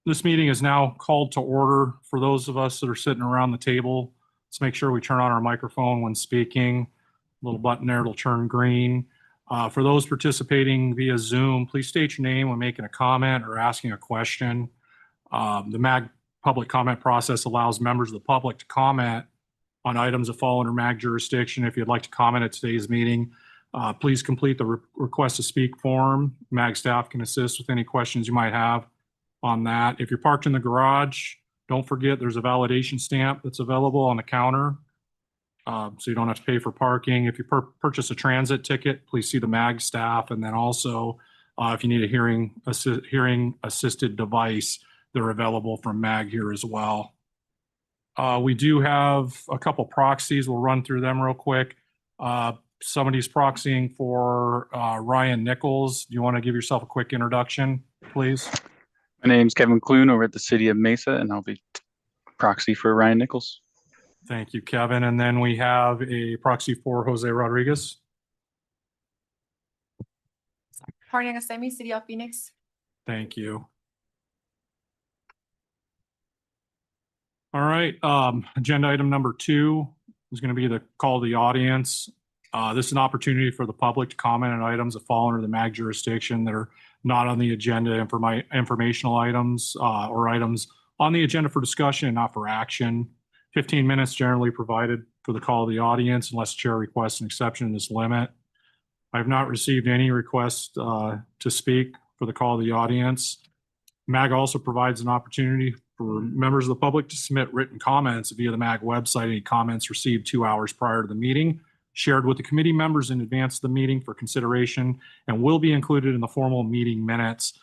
This meeting is now called to order. For those of us that are sitting around the table, let's make sure we turn on our microphone when speaking. Little button there will turn green. For those participating via Zoom, please state your name when making a comment or asking a question. The MAG public comment process allows members of the public to comment on items that fall under MAG jurisdiction. If you'd like to comment at today's meeting, please complete the request to speak form. MAG staff can assist with any questions you might have on that. If you're parked in the garage, don't forget there's a validation stamp that's available on the counter. So you don't have to pay for parking. If you purchase a transit ticket, please see the MAG staff. And then also, if you need a hearing assisted device, they're available from MAG here as well. We do have a couple proxies. We'll run through them real quick. Somebody's proxying for Ryan Nichols. Do you want to give yourself a quick introduction, please? My name's Kevin Clune over at the City of Mesa, and I'll be proxy for Ryan Nichols. Thank you, Kevin. And then we have a proxy for Jose Rodriguez. Party Angasemi, City of Phoenix. Thank you. All right, agenda item number 2 is going to be the call to the audience. This is an opportunity for the public to comment on items that fall under the MAG jurisdiction that are not on the agenda, informational items or items on the agenda for discussion and not for action. 15 minutes generally provided for the call to the audience unless chair requests an exception to this limit. I have not received any requests to speak for the call to the audience. MAG also provides an opportunity for members of the public to submit written comments via the MAG website. Any comments received 2 hours prior to the meeting, shared with the committee members in advance of the meeting for consideration, and will be included in the formal meeting minutes.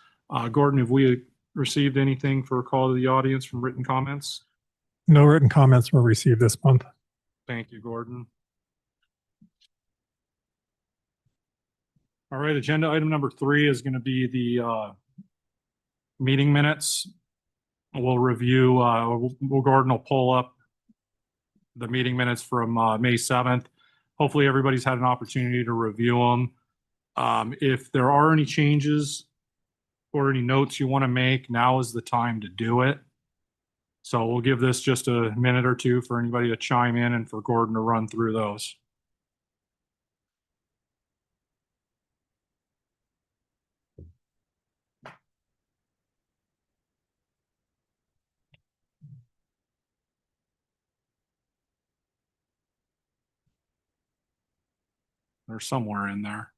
Gordon, have we received anything for a call to the audience from written comments? No written comments were received this month. Thank you, Gordon. All right, agenda item number 3 is going to be the meeting minutes. We'll review, Gordon will pull up the meeting minutes from May 7th. Hopefully everybody's had an opportunity to review them. If there are any changes or any notes you want to make, now is the time to do it. So we'll give this just a minute or two for anybody to chime in and for Gordon to run through those. They're somewhere in there.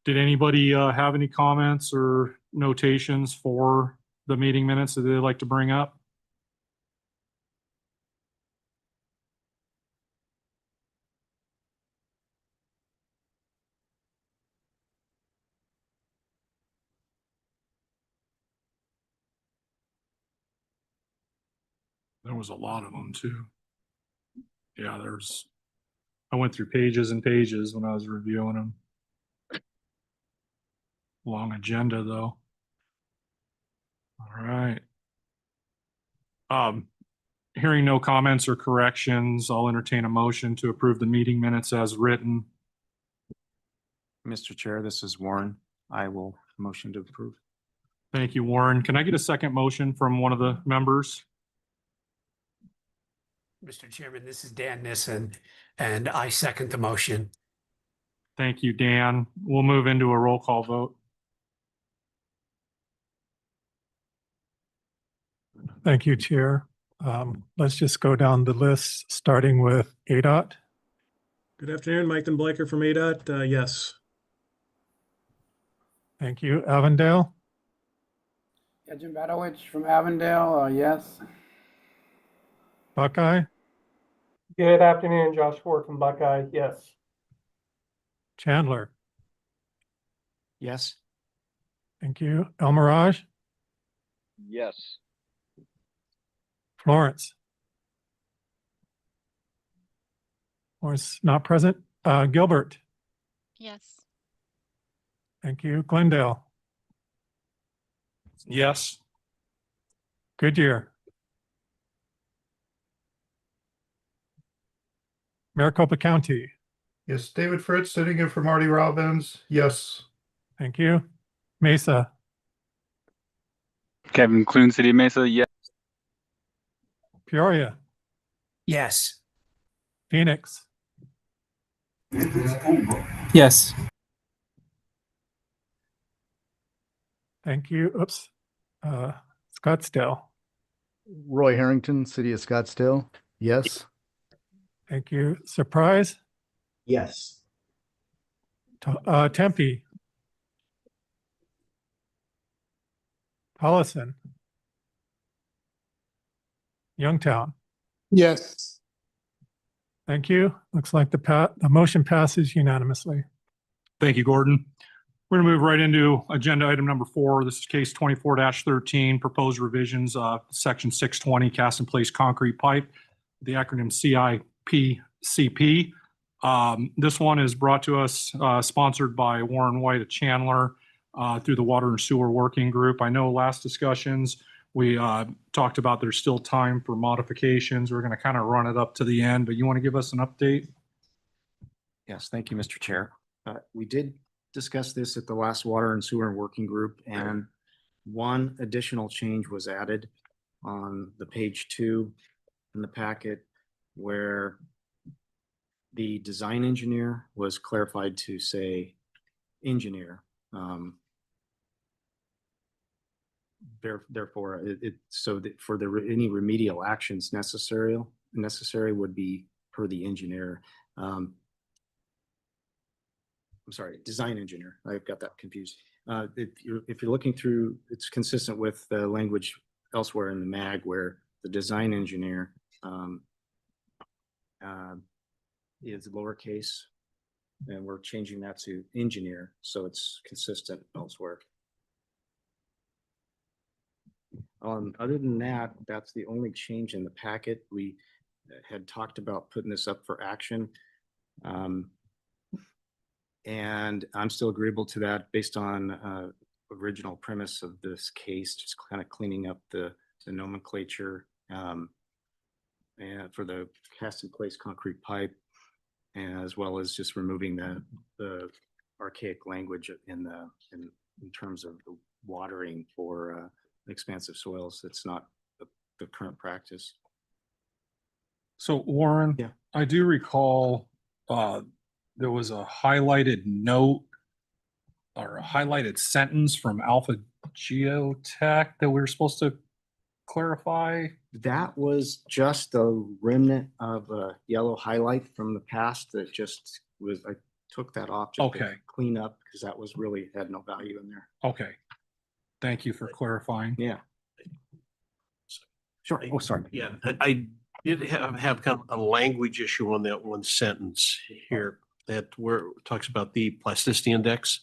Did anybody have any comments or notations for the meeting minutes that they'd like to bring up? There was a lot of them too. Yeah, I went through pages and pages when I was reviewing them. Long agenda though. All right. Hearing no comments or corrections, I'll entertain a motion to approve the meeting minutes as written. Mr. Chair, this is Warren. I will motion to approve. Thank you, Warren. Can I get a second motion from one of the members? Mr. Chairman, this is Dan Nissen, and I second the motion. Thank you, Dan. We'll move into a roll call vote. Thank you, Chair. Let's just go down the list, starting with ADOT. Good afternoon, Mike Denbleicher from ADOT. Yes. Thank you. Avondale. Yeah, Jim Badowich from Avondale. Yes. Buckeye. Good afternoon, Josh Ford from Buckeye. Yes. Chandler. Yes. Thank you. El Mirage. Yes. Florence. Florence not present. Gilbert. Yes. Thank you. Glendale. Yes. Goodyear. Maricopa County. Yes, David Fritz, sitting in for Marty Robbins. Yes. Thank you. Mesa, Kevin Clune, City of Mesa, yes. Peoria, Yes. Phoenix, Yes. thank you. Oops. Scottsdale, Roy Harrington, City of Scottsdale. Yes. thank you. Surprise, Yes. Tempe, Holliston, Youngtown. Yes. Thank you. Looks like the motion passes unanimously. Thank you, Gordon. We're going to move right into agenda item number 4. This is case 24-13, proposed revisions of section 620 cast in place concrete pipe, the acronym CIPCP. This one is brought to us, sponsored by Warren White at Chandler through the Water and Sewer Working Group. I know last discussions, we talked about there's still time for modifications. We're going to kind of run it up to the end, but you want to give us an update? Yes, thank you, Mr. Chair. We did discuss this at the last Water and Sewer Working Group, and one additional change was added on the page 2 in the packet where the design engineer was clarified to say engineer. Therefore, any remedial actions necessary would be per the engineer. I'm sorry, design engineer. I've got that confused. If you're looking through, it's consistent with the language elsewhere in the MAG where the design engineer is lowercase, and we're changing that to engineer, so it's consistent elsewhere. Other than that, that's the only change in the packet. We had talked about putting this up for action. And I'm still agreeable to that based on original premise of this case, just kind of cleaning up the nomenclature and for the cast in place concrete pipe, as well as just removing the archaic language in terms of the watering for expansive soils. That's not the current practice. So Warren, Yeah. I do recall there was a highlighted note or a highlighted sentence from Alpha Geotech that we were supposed to clarify. That was just a remnant of a yellow highlight from the past that just was, I took that off just to Okay. clean up because that was really had no value in there. Okay. Thank you for clarifying. Yeah. Sure. Oh, sorry. Yeah, I did have kind of a language issue on that one sentence here that where it talks about the plasticity index.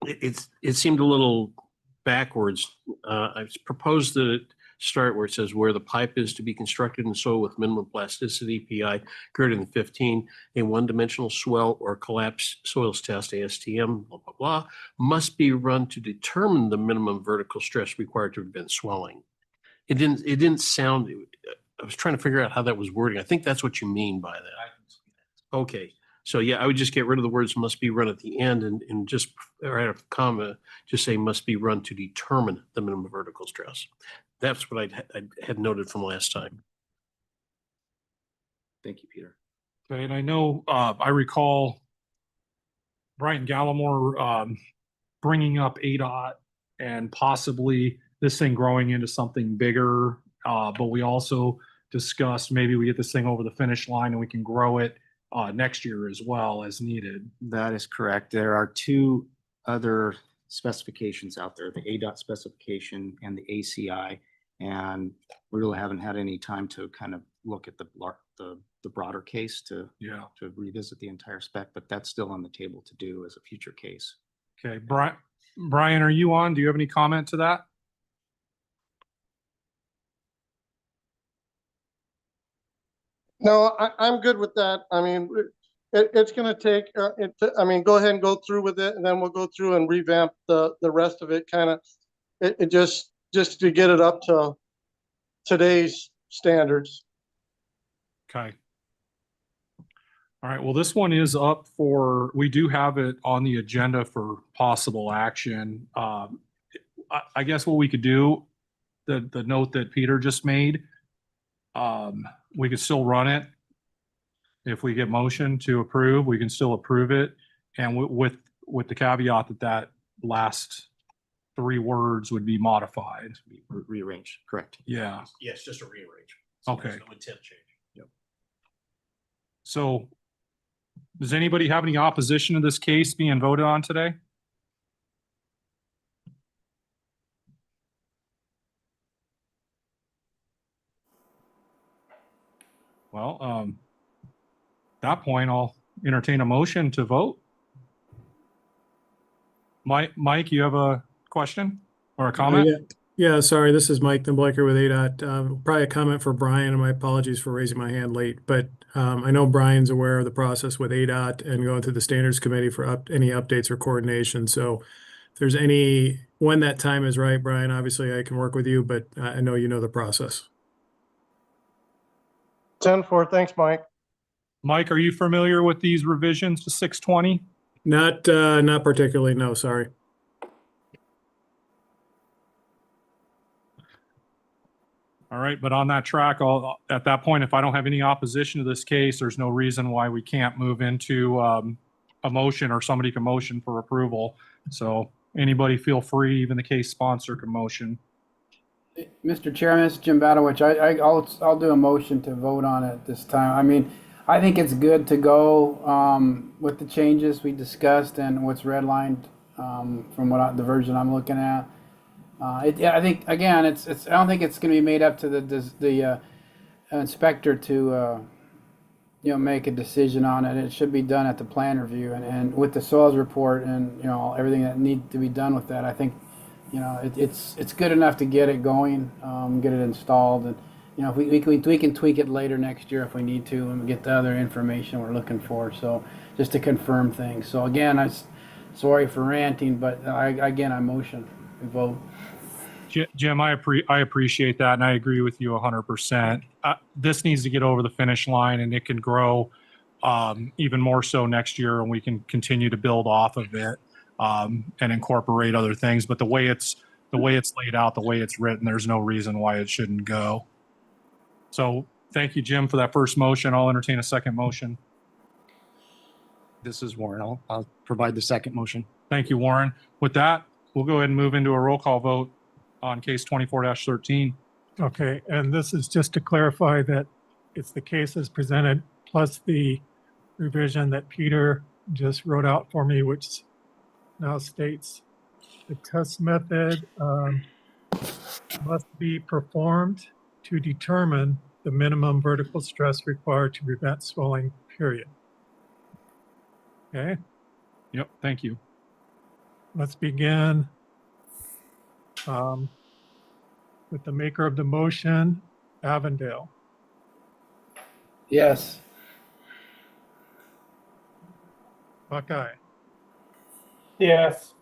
It seemed a little backwards. I proposed that it start where it says where the pipe is to be constructed in soil with minimum plasticity, PI greater than 15, a one-dimensional swell or collapse soils test, ASTM, blah, blah, blah, must be run to determine the minimum vertical stress required to prevent swelling. It didn't sound, I was trying to figure out how that was wording. I think that's what you mean by that. Okay. So yeah, I would just get rid of the words must be run at the end and just right after comma, just say must be run to determine the minimum vertical stress. That's what I had noted from last time. Thank you, Peter. Okay, and I know, I recall Brian Gallimore bringing up ADOT and possibly this thing growing into something bigger. But we also discussed maybe we get this thing over the finish line and we can grow it next year as well as needed. That is correct. There are two other specifications out there, the ADOT specification and the ACI. And we really haven't had any time to kind of look at the broader case to revisit the entire spec, but that's still on the table to do as a future case. Okay, Brian, are you on? Do you have any comment to that? No, I'm good with that. I mean, it's going to take, go ahead and go through with it, and then we'll go through and revamp the rest of it, kind of, it just to get it up to today's standards. Okay. All right, well, this one is up for, we do have it on the agenda for possible action. I guess what we could do, the note that Peter just made, we could still run it. If we get motion to approve, we can still approve it. And with the caveat that that last 3 words would be modified. Rearranged, correct. Yeah, Yes, just a rearrange. So there's Okay. no intent change. so does anybody have any opposition to this case being voted on today? Well, at that point, I'll entertain a motion to vote. Mike, you have a question or a comment? Yeah, sorry, this is Mike Denblecker with ADOT. Probably a comment for Brian, and my apologies for raising my hand late, but I know Brian's aware of the process with ADOT and going through the standards committee for any updates or coordination. So if there's when that time is right, Brian, obviously I can work with you, but I know you know the process. 10-4, thanks, Mike. Mike, are you familiar with these revisions to 620? Not particularly, no, sorry. All right, but on that track, at that point, if I don't have any opposition to this case, there's no reason why we can't move into a motion or somebody can motion for approval. So anybody feel free, even the case sponsor can motion. Mr. Chairman, this is Jim Badowich. I'll do a motion to vote on it this time. I mean, I think it's good to go with the changes we discussed and what's redlined from the version I'm looking at. I think again, I don't think it's going to be made up to the inspector to make a decision on it. It should be done at the plan review and with the soils report and everything that needs to be done with that. I think it's good enough to get it going, get it installed, and if we can tweak it later next year if we need to, and get the other information we're looking for. So just to confirm things. So again, I'm sorry for ranting, but I motion we vote. Jim, I appreciate that, and I agree with you 100%. This needs to get over the finish line, and it can grow even more so next year, and we can continue to build off of it and incorporate other things. But the way it's laid out, the way it's written, there's no reason why it shouldn't go. So thank you, Jim, for that first motion. I'll entertain a second motion. This is Warren. I'll provide the second motion. Thank you, Warren. With that, we'll go ahead and move into a roll call vote on case 24-13. Okay, and this is just to clarify that it's the case as presented plus the revision that Peter just wrote out for me, which now states the test method must be performed to determine the minimum vertical stress required to prevent swelling, period. Okay, Yep, thank you. let's begin with the maker of the motion, Avondale. Yes. Buckeye, Yes.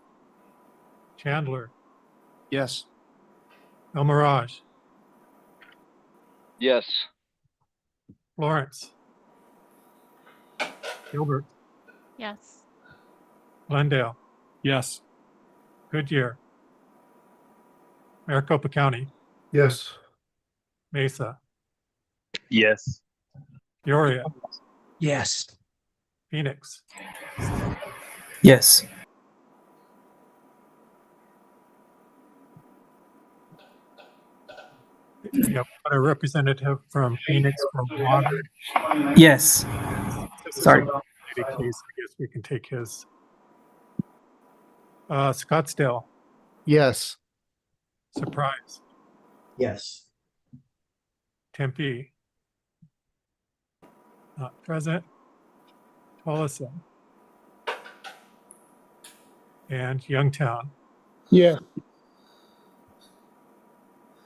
Chandler, Yes. El Mirage, Yes. Lawrence, Gilbert, Yes. Glendale, Yes. Goodyear, Maricopa County, Yes. Mesa, Yes. Peoria, Yes. Phoenix, Yes. you have a representative from Phoenix for water. Yes. This is Sorry. a related case, I guess we can take his. Scottsdale, Yes. Surprise, Yes. Tempe, not present, Tolleson, and Youngtown. Yeah.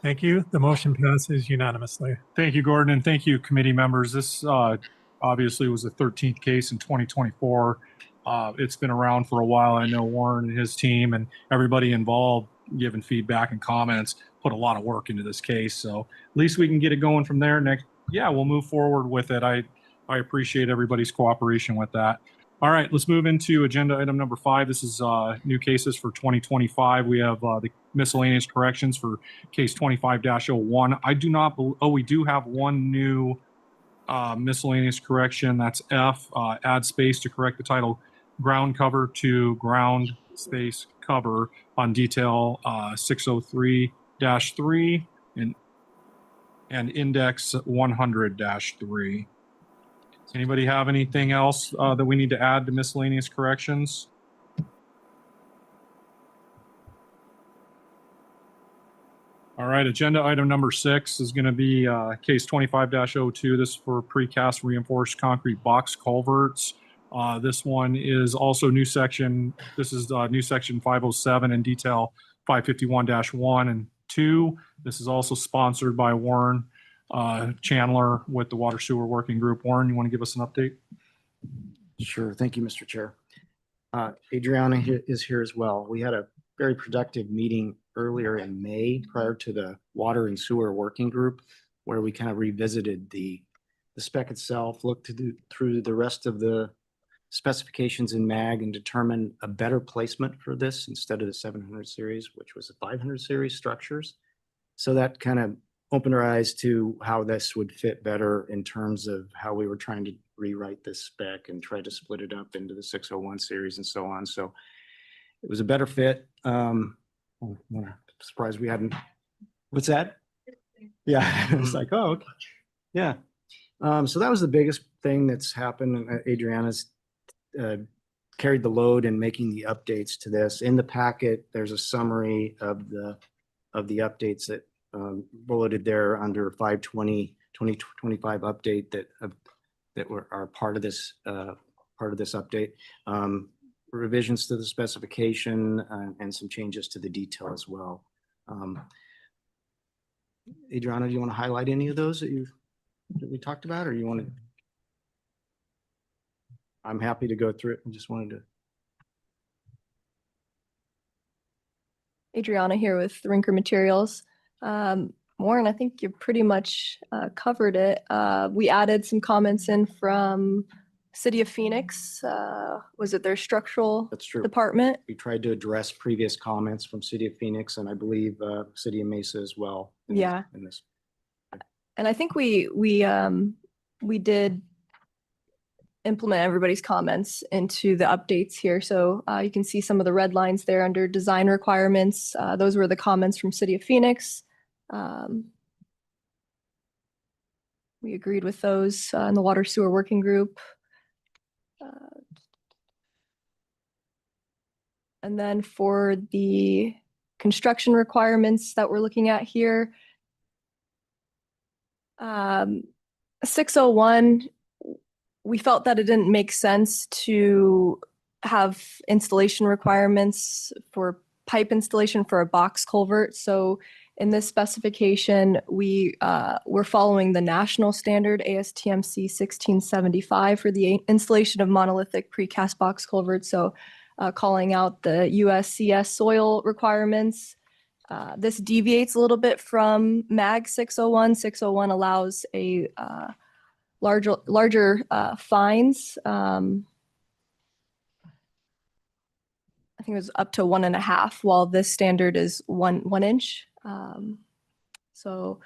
Thank you. The motion passes unanimously. Thank you, Gordon, and thank you, committee members. This obviously was the 13th case in 2024. It's been around for a while. I know Warren and his team and everybody involved giving feedback and comments put a lot of work into this case. So at least we can get it going from there. We'll move forward with it. I appreciate everybody's cooperation with that. All right, let's move into agenda item number 5. This is new cases for 2025. We have the miscellaneous corrections for case 25-01. I do not, we do have one new miscellaneous correction. That's F, add space to correct the title ground cover to ground space cover on detail 603-3 and index 100-3. Does anybody have anything else that we need to add to miscellaneous corrections? All right, agenda item number 6 is going to be case 25-02. This is for precast reinforced concrete box culverts. This one is also new section. This is new section 507 and detail 551-1 and 2. This is also sponsored by Warren Chandler with the Water Sewer Working Group. Warren, you want to give us an update? Sure. Thank you, Mr. Chair. Adriana is here as well. We had a very productive meeting earlier in May prior to the Water and Sewer Working Group, where we kind of revisited the spec itself, looked through the rest of the specifications in MAG and determined a better placement for this instead of the 700 series, which was the 500 series structures. So that kind of opened our eyes to how this would fit better in terms of how we were trying to rewrite this spec and try to split it up into the 601 series and so on. So it was a better fit. I'm surprised we hadn't. What's that? Yeah, it's like, oh, okay. Yeah. So that was the biggest thing that's happened. Adriana's carried the load in making the updates to this. In the packet, there's a summary of the updates that bulleted there under 520-2025 update that are part of this update. Revisions to the specification and some changes to the detail as well. Adriana, do you want to highlight any of those that we talked about, or you want to? I'm happy to go through it. I just wanted to. Adriana here with Rinker Materials. Warren, I think you pretty much covered it. We added some comments in from City of Phoenix. Was it their structural That's true. department? We tried to address previous comments from City of Phoenix and I believe City of Mesa as well. Yeah. In this. And I think we did implement everybody's comments into the updates here. So you can see some of the red lines there under design requirements. Those were the comments from City of Phoenix. We agreed with those in the Water Sewer Working Group. And then for the construction requirements that we're looking at here, 601, we felt that it didn't make sense to have installation requirements for pipe installation for a box culvert. So in this specification, we're following the national standard ASTM-C 1675 for the installation of monolithic precast box culverts. So calling out the USCS soil requirements. This deviates a little bit from MAG 601. 601 allows a larger fines. I think it was up to 1.5, while this standard is 1 inch. So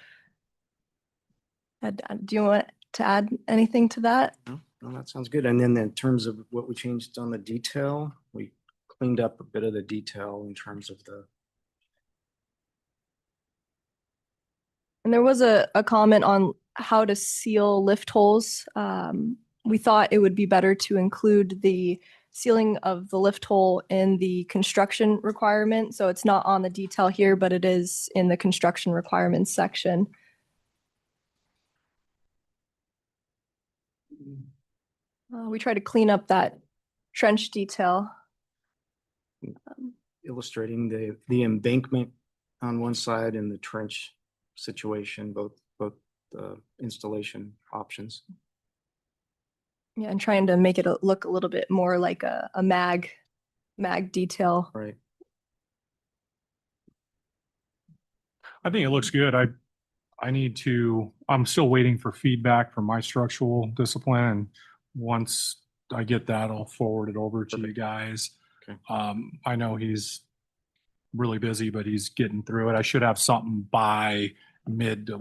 do you want to add anything to that? No, that sounds good. And then in terms of what we changed on the detail, we cleaned up a bit of the detail in terms of the. And there was a comment on how to seal lift holes. We thought it would be better to include the sealing of the lift hole in the construction requirement. So it's not on the detail here, but it is in the construction requirements section. We try to clean up that trench detail. Illustrating the embankment on one side and the trench situation, both installation options. Yeah, and trying to make it look a little bit more like a mag detail. Right. I think it looks good. I'm still waiting for feedback from my structural discipline. And once I get that, I'll forward it over to you guys. Okay. I know he's really busy, but he's getting through it. I should have something by mid to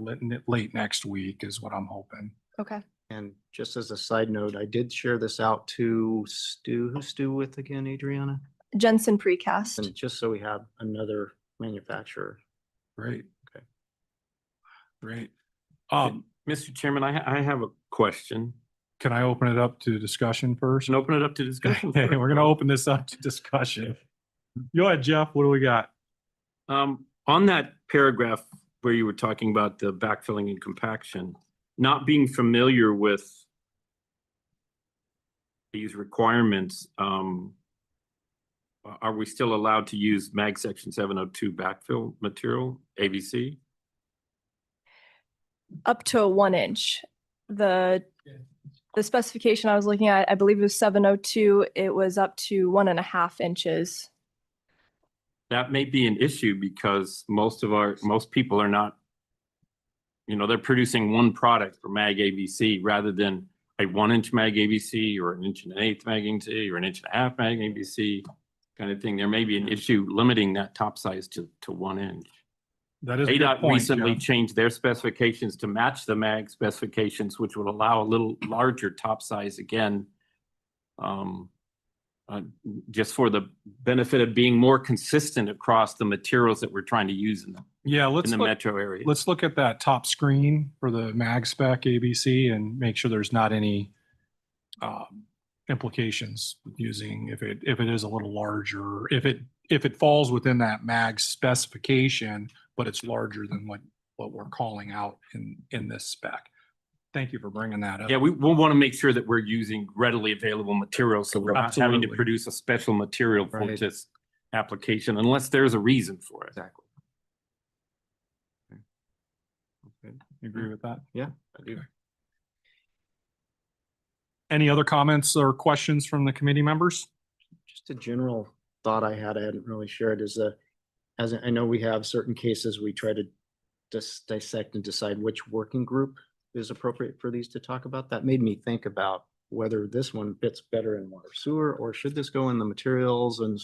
late next week is what I'm hoping. Okay. And just as a side note, I did share this out to Stu. Who's Stu with again, Adriana? Jensen Precast. And just so we have another manufacturer. Great. Okay. Great. Mr. Chairman, I have a question. Can I open it up to discussion first? And open it up to discussion. Okay, we're gonna open this up to discussion. Go ahead, Jeff. What do we got? On that paragraph where you were talking about the backfilling and compaction, not being familiar with these requirements, are we still allowed to use MAG section 702 backfill material, AVC? Up to a 1 inch. The specification I was looking at, I believe it was 702. It was up to 1.5 inches. That may be an issue because most people are not, they're producing one product for MAG AVC rather than a 1 inch MAG AVC or an 1.125 MAG AVC or an 1.5 MAG AVC kind of thing. There may be an issue limiting that top size to 1 inch. That is a good ADOT point, recently Jeff. changed their specifications to match the MAG specifications, which would allow a little larger top size again. Just for the benefit of being more consistent across the materials that we're trying to use in the metro area. Let's look at that top screen for the MAG spec ABC and make sure there's not any implications with using if it is a little larger, if it falls within that MAG specification, but it's larger than what we're calling out in this spec. Thank you for bringing that up. Yeah, we'll want to make sure that we're using readily available materials, so we're not having to Absolutely. produce a special material for Right. this application unless there's a reason for it. Exactly. Okay. You agree with that? Yeah, I do. Any other comments or questions from the committee members? Just a general thought I hadn't really shared is as I know we have certain cases, we try to just dissect and decide which working group is appropriate for these to talk about. That made me think about whether this one fits better in water sewer or should this go in the materials and,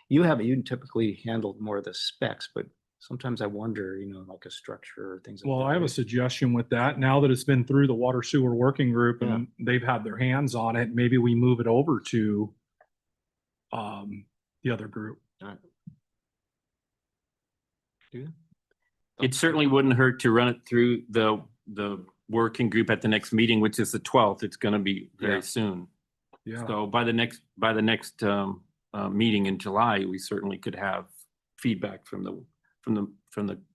you typically handled more of the specs, but sometimes I wonder, like a structure or things. Well, like I have a suggestion with that. Now that it's been through the water sewer working group and they've had their hands on it, maybe we move it over to the other group. It certainly wouldn't hurt to run it through the working group at the next meeting, which is the 12th. It's going to be very soon. Yeah. So by the next meeting in July, we certainly could have feedback from the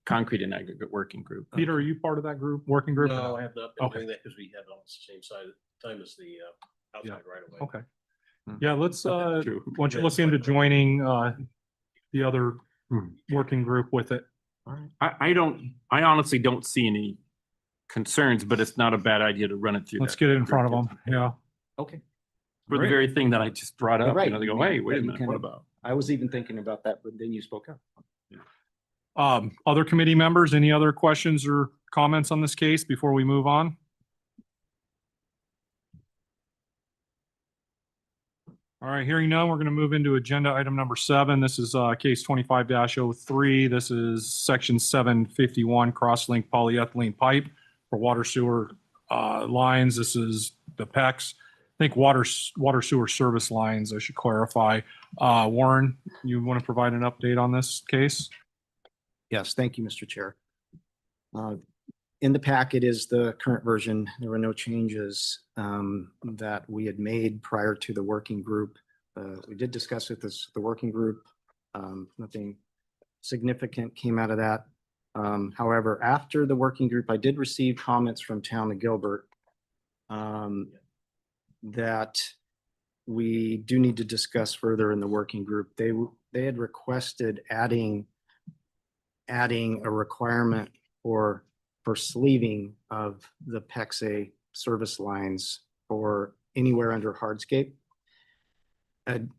concrete and aggregate working group. Peter, are you part of that group, working group? No, I have not been Okay. doing that because we had it on the same time as the outside right away. Okay. Yeah, let's, True. why don't you look into joining the other working group with it? I honestly don't see any concerns, but it's not a bad idea to run it through. Let's that get it in group front of them. Yeah. Okay. For the Great. very thing that I just brought up. Right. They go, hey, wait a You minute, kinda- what about? I was even thinking about that, but then you spoke up. Other committee members, any other questions or comments on this case before we move on? All right, hearing none, we're going to move into agenda item number 7. This is case 25-03. This is section 751 crosslink polyethylene pipe for water sewer lines. This is the PEX. I think water sewer service lines, I should clarify. Warren, you want to provide an update on this case? Yes, thank you, Mr. Chair. In the packet is the current version. There were no changes that we had made prior to the working group. We did discuss with the working group. Nothing significant came out of that. However, after the working group, I did receive comments from Town of Gilbert that we do need to discuss further in the working group. They had requested adding a requirement for sleeving of the PEX-A service lines for anywhere under hardscape. I'd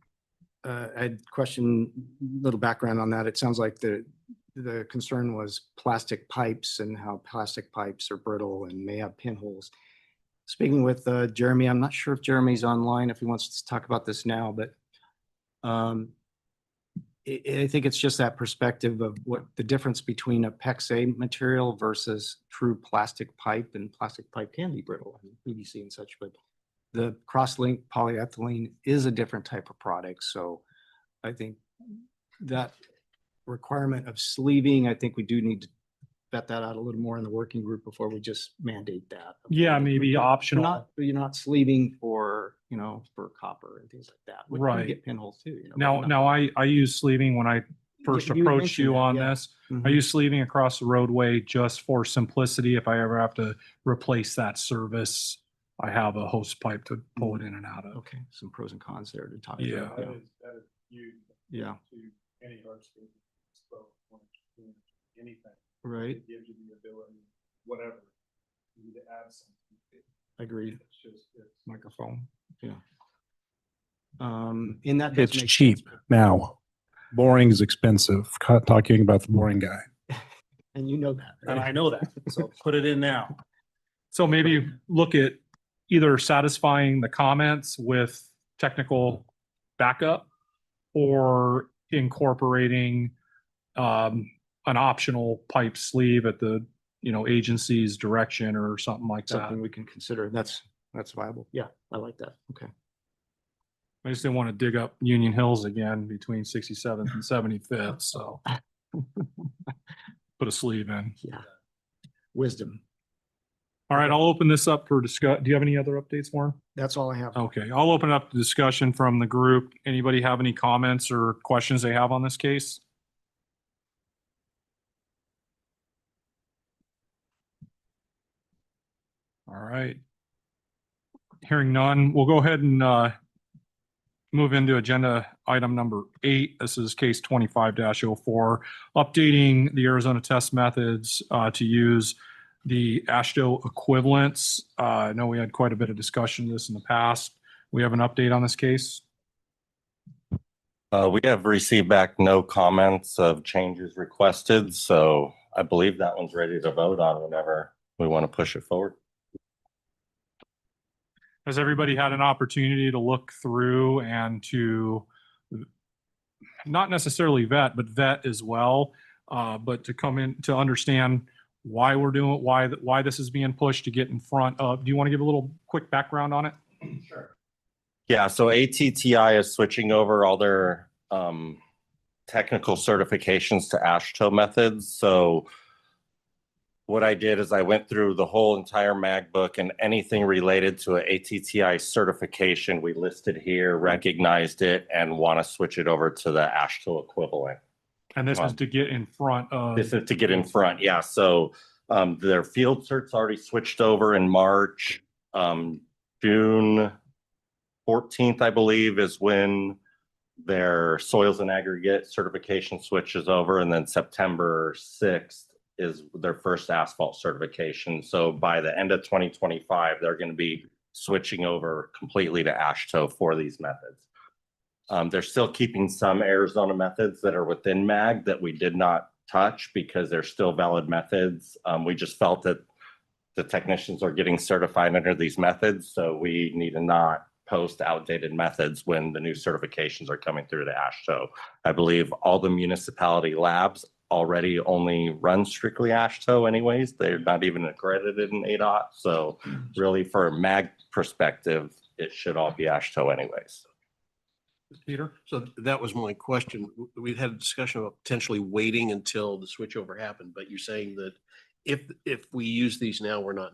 question a little background on that. It sounds like the concern was plastic pipes and how plastic pipes are brittle and may have pinholes. Speaking with Jeremy, I'm not sure if Jeremy's online, if he wants to talk about this now, but I think it's just that perspective of what the difference between a PEX-A material versus true plastic pipe, and plastic pipe can be brittle, and PVC and such, but the cross-linked polyethylene is a different type of product. So I think that requirement of sleeving, I think we do need to vet that out a little more in the working group before we just mandate that. Yeah, maybe optional. You're not sleeving for, for copper and things like that. We can Right. get pinholes too. but not- Now I use sleeving when I first You approached mentioned you that, on yeah. this. I Mhm. use sleeving across the roadway just for simplicity. If I ever have to replace that service, I have a hose pipe to pull it in and out of. Okay, some pros and cons there to talk Yeah. about. That is huge. Yeah. To any hardscape, so when it's doing anything, Right, it gives you the ability, whatever, you need to add something. agreed. It's just, it's Microphone. Yeah. In that. does It's make cheap sense, now. Boring is expensive. Talking about the boring guy. and you know that. And right? I know that, so put it in now. So maybe look at either satisfying the comments with technical backup or incorporating an optional pipe sleeve at the, agency's direction or something like that. Something we can consider. That's viable. Yeah, I like that. Okay. I just didn't want to dig up Union Hills again between 67th and 75th, so put a sleeve in. Yeah. Wisdom. All right, I'll open this up for discuss. Do you have any other updates, Warren? That's all I have. Okay, I'll open up the discussion from the group. Anybody have any comments or questions they have on this case? All right. Hearing none, we'll go ahead and move into agenda item number 8. This is case 25-04, updating the Arizona test methods to use the AASHTO equivalents. I know we had quite a bit of discussion of this in the past. We have an update on this case. We have received back no comments of changes requested, so I believe that one's ready to vote on whenever we want to push it forward. Has everybody had an opportunity to look through and to not necessarily vet, but vet as well, but to come in to understand why we're doing it, why this is being pushed to get in front of? Do you want to give a little quick background on it? Sure. Yeah, so ATTI is switching over all their technical certifications to AASHTO methods. So what I did is I went through the whole entire MAG book, and anything related to an ATTI certification we listed here, recognized it, and want to switch it over to the AASHTO equivalent. And this is to get in front of. This is to get in front, yeah. So their field certs already switched over in March. June 14th, I believe, is when their soils and aggregate certification switches over. And then September 6th is their first asphalt certification. So by the end of 2025, they're going to be switching over completely to AASHTO for these methods. They're still keeping some Arizona methods that are within MAG that we did not touch because they're still valid methods. We just felt that the technicians are getting certified under these methods, so we need to not post outdated methods when the new certifications are coming through the AASHTO. I believe all the municipality labs already only run strictly AASHTO anyways. They're not even accredited in ADOT. So really for a MAG perspective, it should all be AASHTO anyways. Peter? So that was my question. We had a discussion about potentially waiting until the switchover happened, but you're saying that if we use these now, we're not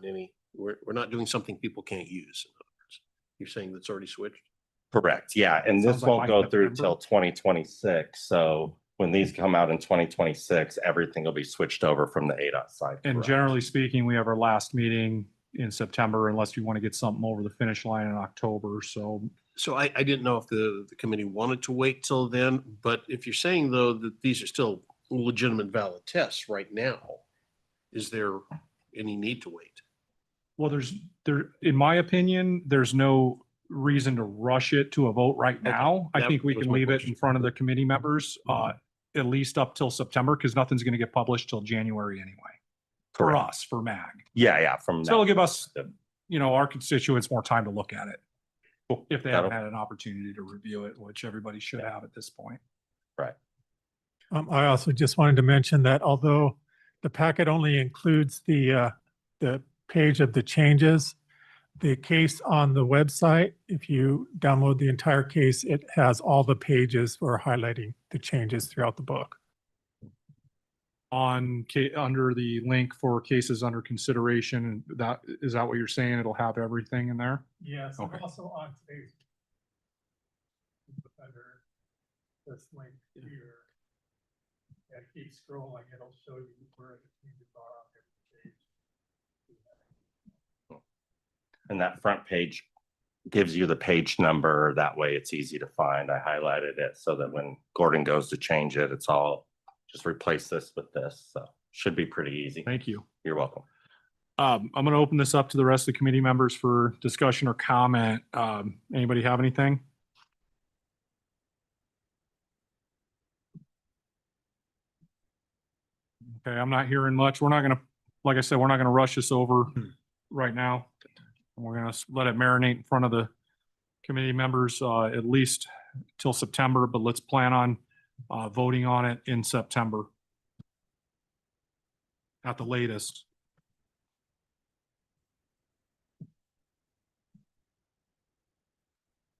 not doing something people can't use. In other words, you're saying that's already switched? Correct. Yeah. And this Sounds like won't go by through September. till 2026. So when these come out in 2026, everything will be switched over from the ADOT side. And Correct. generally speaking, we have our last meeting in September unless you want to get something over the finish line in October. So So I didn't know if the committee wanted to wait till then, but if you're saying though that these are still legitimate valid tests right now, is there any need to wait? well, in my opinion, there's no reason to rush it to a vote right now. I That think we was can my leave it in question. front of the committee members. at least up till September, because nothing's going to get published till January anyway. For Correct. us, for MAG. Yeah, from So it'll that. give us, our constituents more time to look at it. If they haven't That'll- had an opportunity to review it, which everybody should have at this point. Right. I also just wanted to mention that although the packet only includes the page of the changes, the case on the website, if you download the entire case, it has all the pages for highlighting the changes throughout the book. Under the link for cases under consideration, is that what you're saying? It'll have everything in there? Yes, Okay. also on today's under this link here. And keep scrolling, it'll show you where the changes are on every page. And that front page gives you the page number. That way it's easy to find. I highlighted it so that when Gordon goes to change it, it's all just replace this with this. So should be pretty easy. Thank you. You're welcome. I'm going to open this up to the rest of the committee members for discussion or comment. Anybody have anything? Okay, I'm not hearing much. We're not going to, like I said, we're not going to rush this over right now. We're going to let it marinate in front of the committee members at least till September, but let's plan on voting on it in September at the latest.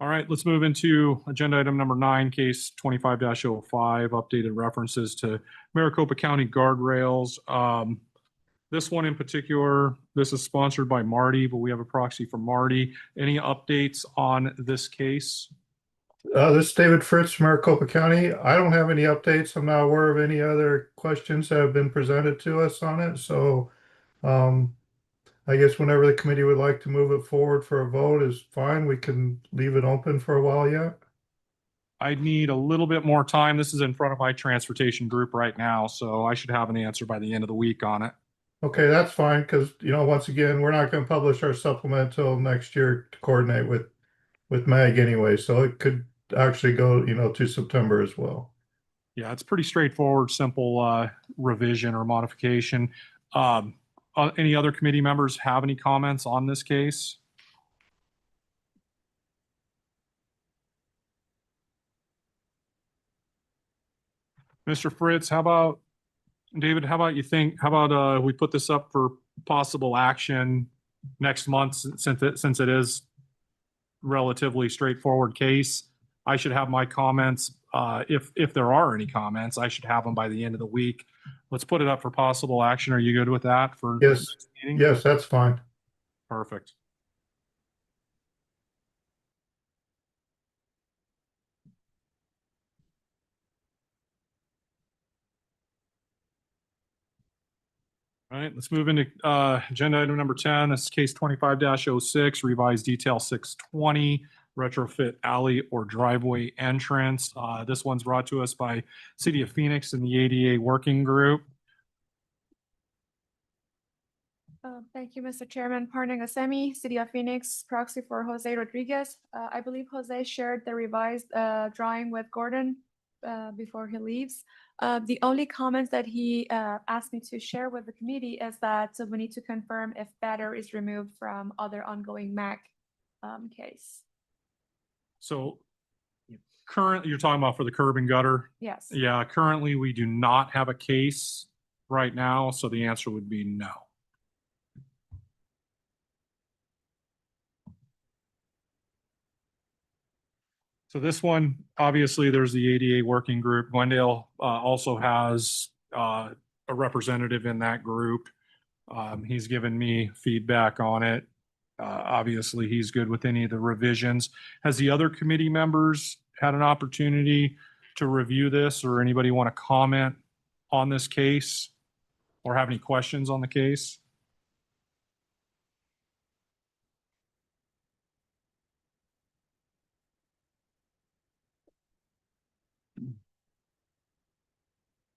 All right, let's move into agenda item number 9, case 25-05, updated references to Maricopa County guardrails. This one in particular, this is sponsored by Marty, but we have a proxy for Marty. Any updates on this case? This is David Fritz, Maricopa County. I don't have any updates. I'm not aware of any other questions that have been presented to us on it. So I guess whenever the committee would like to move it forward for a vote is fine. We can leave it open for a while yet. I need a little bit more time. This is in front of my transportation group right now, so I should have an answer by the end of the week on it. Okay, that's fine, because, once again, we're not going to publish our supplement till next year to coordinate with MAG anyway, so it could actually go, to September as well. Yeah, it's pretty straightforward, simple revision or modification. Any other committee members have any comments on this case? Mr. Fritz, David, how about we put this up for possible action next month since it is relatively straightforward case? I should have my comments, if there are any comments, I should have them by the end of the week. Let's put it up for possible action. Are you good with that for? Yes, the next meeting? yes, that's fine. Perfect. All right, let's move into agenda item number 10. This is case 25-06, revised detail 620, retrofit alley or driveway entrance. This one's brought to us by City of Phoenix and the ADA Working Group. Thank you, Mr. Chairman. Parning Asemi, City of Phoenix, proxy for Jose Rodriguez. I believe Jose shared the revised drawing with Gordon before he leaves. The only comments that he asked me to share with the committee is that we need to confirm if better is removed from other ongoing MAC case. So you're talking about for the curb and gutter? Yes. Yeah, currently we do not have a case right now, so the answer would be no. So this one, obviously, there's the ADA working group. Glendale also has a representative in that group. He's given me feedback on it. Obviously, he's good with any of the revisions. Has the other committee members had an opportunity to review this, or anybody want to comment on this case or have any questions on the case?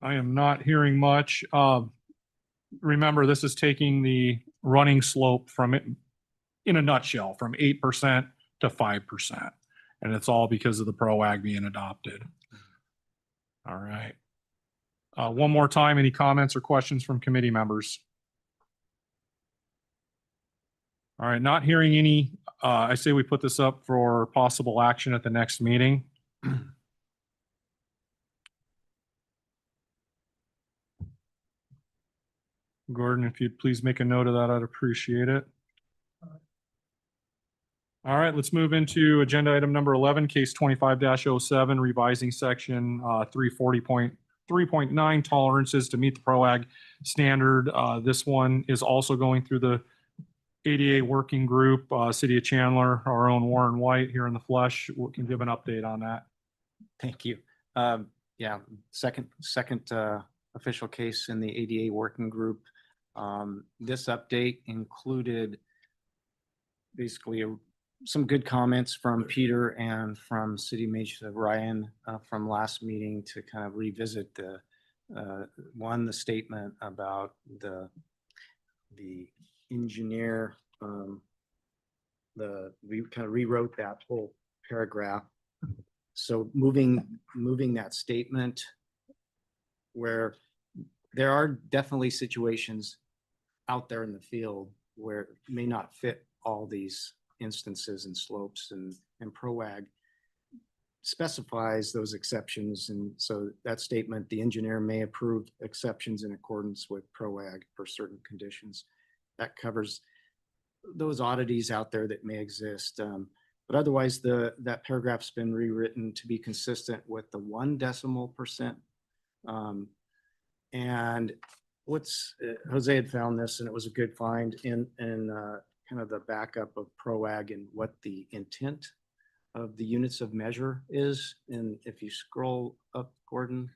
I am not hearing much. Remember, this is taking the running slope from it, in a nutshell, from 8% to 5%. And it's all because of the PROAG being adopted. All right. One more time, any comments or questions from committee members? All right, not hearing any, I say we put this up for possible action at the next meeting. Gordon, if you'd please make a note of that, I'd appreciate it. All right, let's move into agenda item number 11, case 25-07, revising section 340.3.9 tolerances to meet the PROAG standard. This one is also going through the ADA working group, City of Chandler, our own Warren White here in the flesh. We can give an update on that. Thank you. Yeah, second official case in the ADA working group. This update included basically some good comments from Peter and from City Manager Ryan from last meeting to kind of revisit the the statement about the engineer. We kind of rewrote that whole paragraph. So moving that statement where there are definitely situations out there in the field where it may not fit all these instances and slopes, and PROAG specifies those exceptions. And so that statement, the engineer may approve exceptions in accordance with PROAG for certain conditions. That covers those oddities out there that may exist. But otherwise, that paragraph's been rewritten to be consistent with the 1 decimal percent. And Jose had found this, and it was a good find in kind of the backup of PROAG and what the intent of the units of measure is. And if you scroll up, Gordon,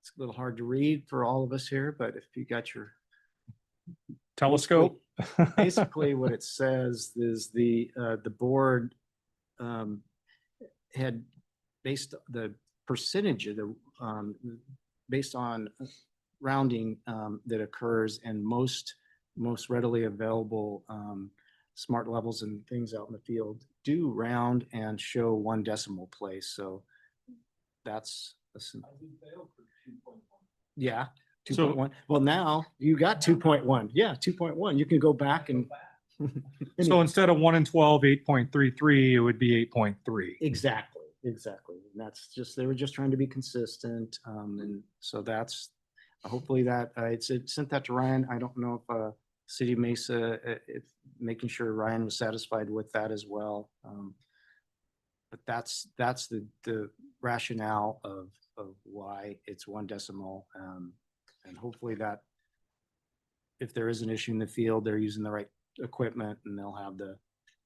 it's a little hard to read for all of us here, but if you got your telescope, basically what it says is the board had based the percentage of the based on rounding that occurs in most readily available smart levels and things out in the field do round and show 1 decimal place. So that's yeah, 2.1. Well, now you got 2.1. Yeah, 2.1. You can go back and so instead of 1 in 12, 8.33, it would be 8.3. Exactly. And that's just, they were just trying to be consistent. And so that's hopefully that it's sent that to Ryan. I don't know if City of Mesa, if making sure Ryan was satisfied with that as well. But that's the rationale of why it's 1 decimal. And hopefully that if there is an issue in the field, they're using the right equipment and they'll have the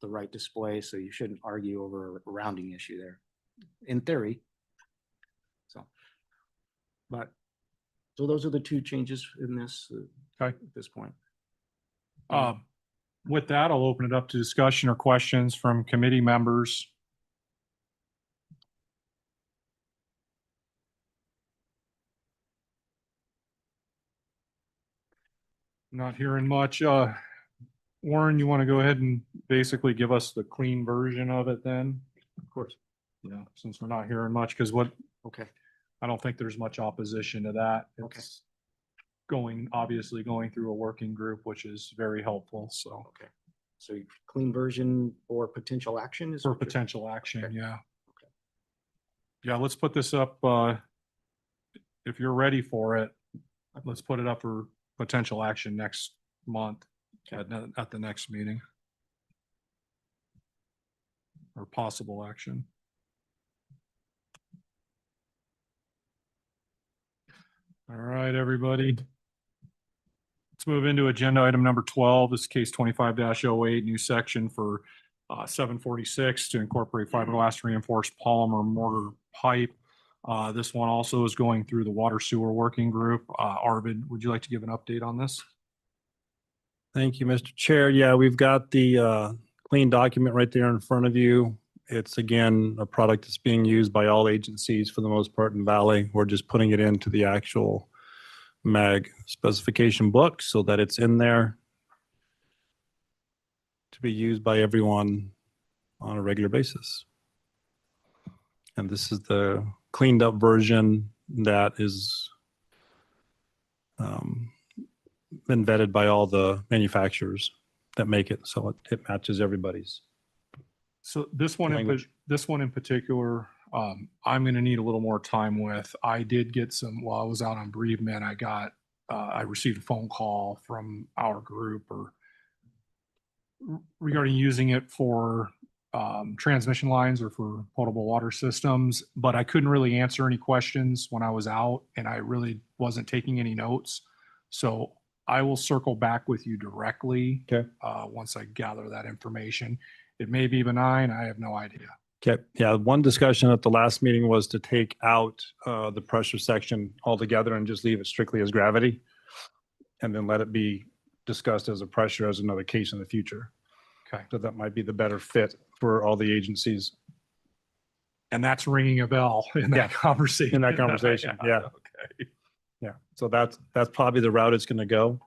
right display. So you shouldn't argue over a rounding issue there, in theory. So those are the 2 changes in this at this point. With that, I'll open it up to discussion or questions from committee members. Not hearing much. Warren, you want to go ahead and basically give us the clean version of it then? Of course. Yeah, since we're not hearing much, because okay, I don't think there's much opposition to that. It's obviously going through a working group, which is very helpful. So okay, so clean version for potential action is for potential action. Okay. Yeah. Okay. Yeah, let's put this up. If you're ready for it, let's put it up for potential action next month at the next meeting, or possible action. All right, everybody. Let's move into agenda item number 12. This is case 25-08, new section for 746 to incorporate fiberglass reinforced polymer mortar pipe. This one also is going through the water sewer working group. Arvid, would you like to give an update on this? Thank you, Mr. Chair. Yeah, we've got the clean document right there in front of you. It's again a product that's being used by all agencies for the most part in Valley. We're just putting it into the actual MAG specification book so that it's in there to be used by everyone on a regular basis. And this is the cleaned up version. that is been vetted by all the manufacturers that make it, so it matches everybody's. So this one, Language. this one in particular, I'm going to need a little more time with. I did get some, while I was out on bereavement, I received a phone call from our group regarding using it for transmission lines or for potable water systems, but I couldn't really answer any questions when I was out, and I really wasn't taking any notes. So I will circle back with you directly once I gather that information. It may be benign. I have no idea. Okay, yeah, one discussion at the last meeting was to take out the pressure section altogether and just leave it strictly as gravity, and then let it be discussed as a pressure as another case in the future. Okay. So that might be the better fit for all the agencies. And that's ringing a bell in that conversation. In that conversation, yeah. Okay. Yeah, so that's probably the route it's going to go.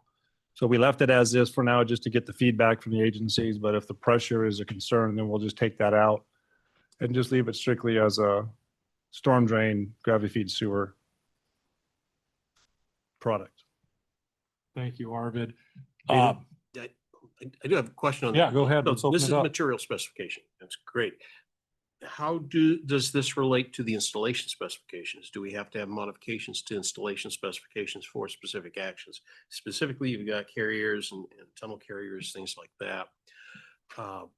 So we left it as is for now, just to get the feedback from the agencies, but if the pressure is a concern, then we'll just take that out and just leave it strictly as a storm drain, gravity feed sewer product. Thank you, Arvid. I do have a question on that. Yeah, go ahead. So Let's open this it is up. material specification. That's great. How does this relate to the installation specifications? Do we have to have modifications to installation specifications for specific actions? Specifically, you've got carriers and tunnel carriers, things like that. How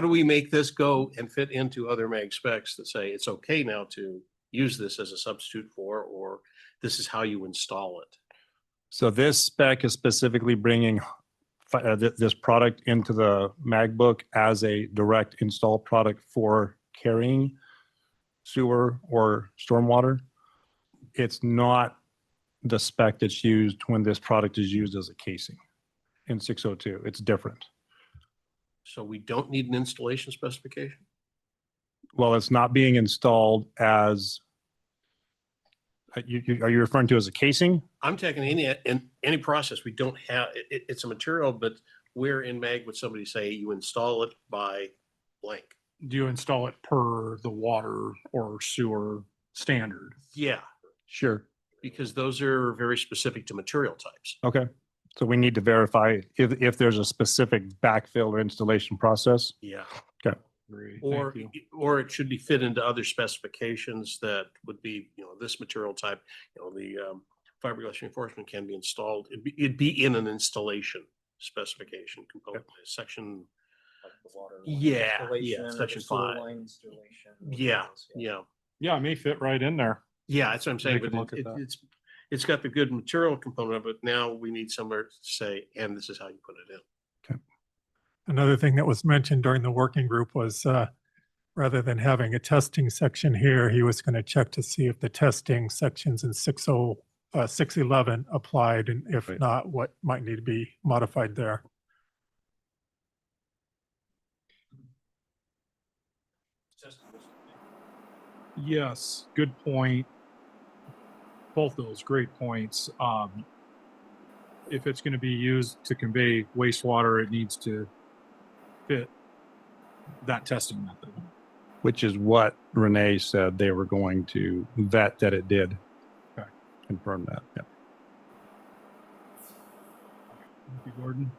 do we make this go and fit into other mag specs that say it's okay now to use this as a substitute for, or this is how you install it? So this spec is specifically bringing this product into the MagBook as a direct install product for carrying sewer or stormwater. It's not the spec that's used when this product is used as a casing in 602. It's different. So we don't need an installation specification? Well, it's not being installed as, are you referring to as a casing? I'm taking any process. We don't have, it's a material, but where in MAG would somebody say you install it by blank? Do you install it per the water or sewer standard? Yeah, Sure. because those are very specific to material types. Okay. So we need to verify if there's a specific backfill or installation process. Yeah. Okay. Great. Or, Thank you. or it should be fit into other specifications that would be, this material type, the fiberglass reinforcement can be installed. It'd be in an installation specification component, section. Yeah, section 5. Yeah, yeah. Yeah, it may fit right in there. Yeah, that's what I'm saying, Take a but look at that. it's got the good material component of it. Now we need somewhere to say, and this is how you put it in. Another thing that was mentioned during the working group was rather than having a testing section here, he was going to check to see if the testing sections in 611 applied, and if Right. not, what might need to be modified there. Yes, good point. Both those great points. If it's going to be used to convey wastewater, it needs to fit that testing method. Which is what Renee said they were going to vet that it did. Okay. Confirm that. Yeah. Thank you, Gordon.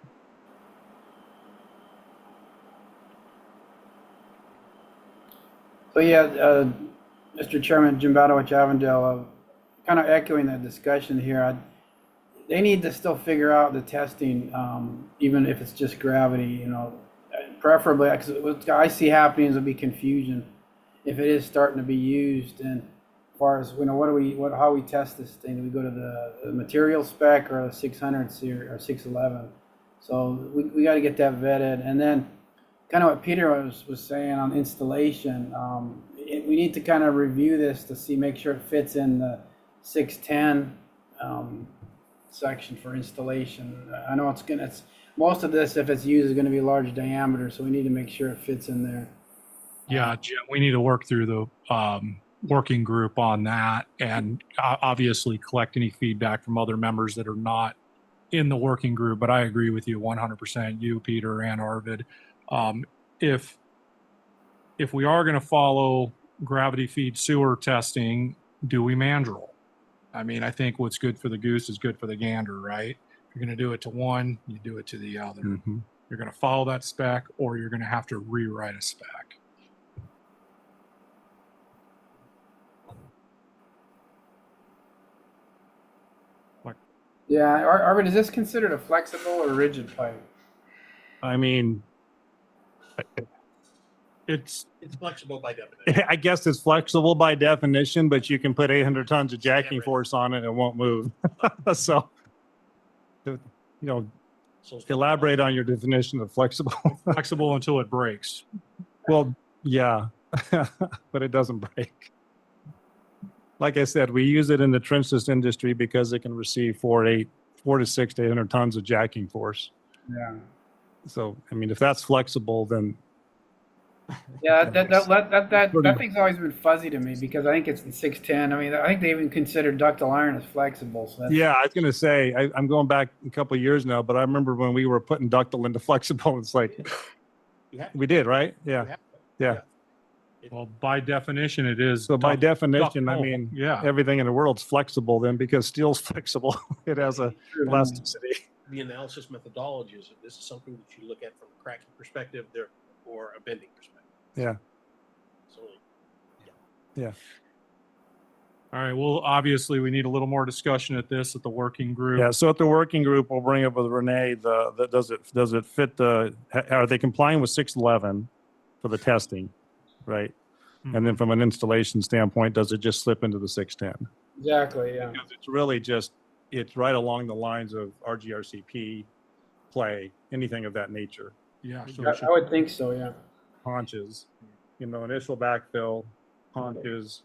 So yeah, Mr. Chairman, Jim Badowich, Avondale, kind of echoing that discussion here. They need to still figure out the testing, even if it's just gravity, preferably, because what I see happening is there'll be confusion if it is starting to be used. And as far as, how we test this thing, do we go to the material spec or the 600 series or 611? So we got to get that vetted. And then kind of what Peter was saying on installation, we need to kind of review this to make sure it fits in the 610 section for installation. I know it's most of this, if it's used, is going to be large diameter, so we need to make sure it fits in there. Yeah, Jim, we need to work through the working group on that, and obviously collect any feedback from other members that are not in the working group. But I agree with you 100%, you, Peter, and Arvid. If we are going to follow gravity feed sewer testing, do we mandrel? I mean, I think what's good for the goose is good for the gander, right? If you're going to do it to one, you do it to the other. Mhm. You're going to follow that spec, or you're going to have to rewrite a spec. Yeah, Arvid, is this considered a flexible or rigid pipe? I mean, It's flexible by definition. I guess it's flexible by definition, but you can put 800 tons of jacking force on it and it won't move. So, you know, elaborate on your definition of flexible. flexible until it breaks. Well, yeah, but it doesn't break. Like I said, we use it in the trenchless industry because it can receive 4 to 6 to 800 tons of jacking force. Yeah. So, I mean, if that's flexible, then Yeah, that thing's always been fuzzy to me because I think it's in 610. I mean, I think they even consider ductile iron as flexible. So that's, yeah, I was going to say, I'm going back a couple of years now, but I remember when we were putting ductile into flexible, it's like, we did, right? Yeah. Yeah. Well, by definition, it is. So by definition, I ductile. mean, Yeah. everything in the world's flexible then because steel's flexible. It has a elasticity. The analysis methodology is that this is something that you look at from a cracking perspective there or a bending perspective. Yeah. So, Yeah. All right. Well, obviously, we need a little more discussion at this at the working group. Yeah. So at the working group, we'll bring up with Renee, does it fit are they complying with 611 for the testing? Right. And then from an installation standpoint, does it just slip into the 610? exactly. Yeah. Because it's really it's right along the lines of RGRCP play, anything of that nature. Yeah. I would think so. Yeah. Haunches, initial backfill, haunches,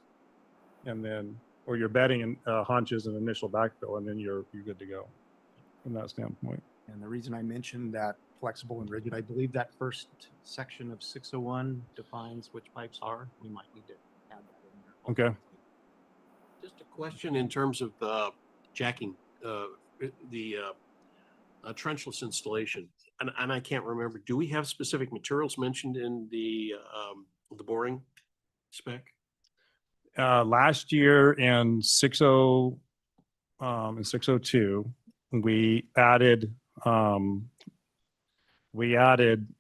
and then, or you're bedding in haunches and initial backfill, and then you're good to go from that standpoint. And the reason I mentioned that flexible and rigid, I believe that first section of 601 defines which pipes are. We might need to add that in there. Okay. just a question in terms of jacking, trenchless installation. And I can't remember, do we have specific materials mentioned in the boring spec? Last year in 602, we added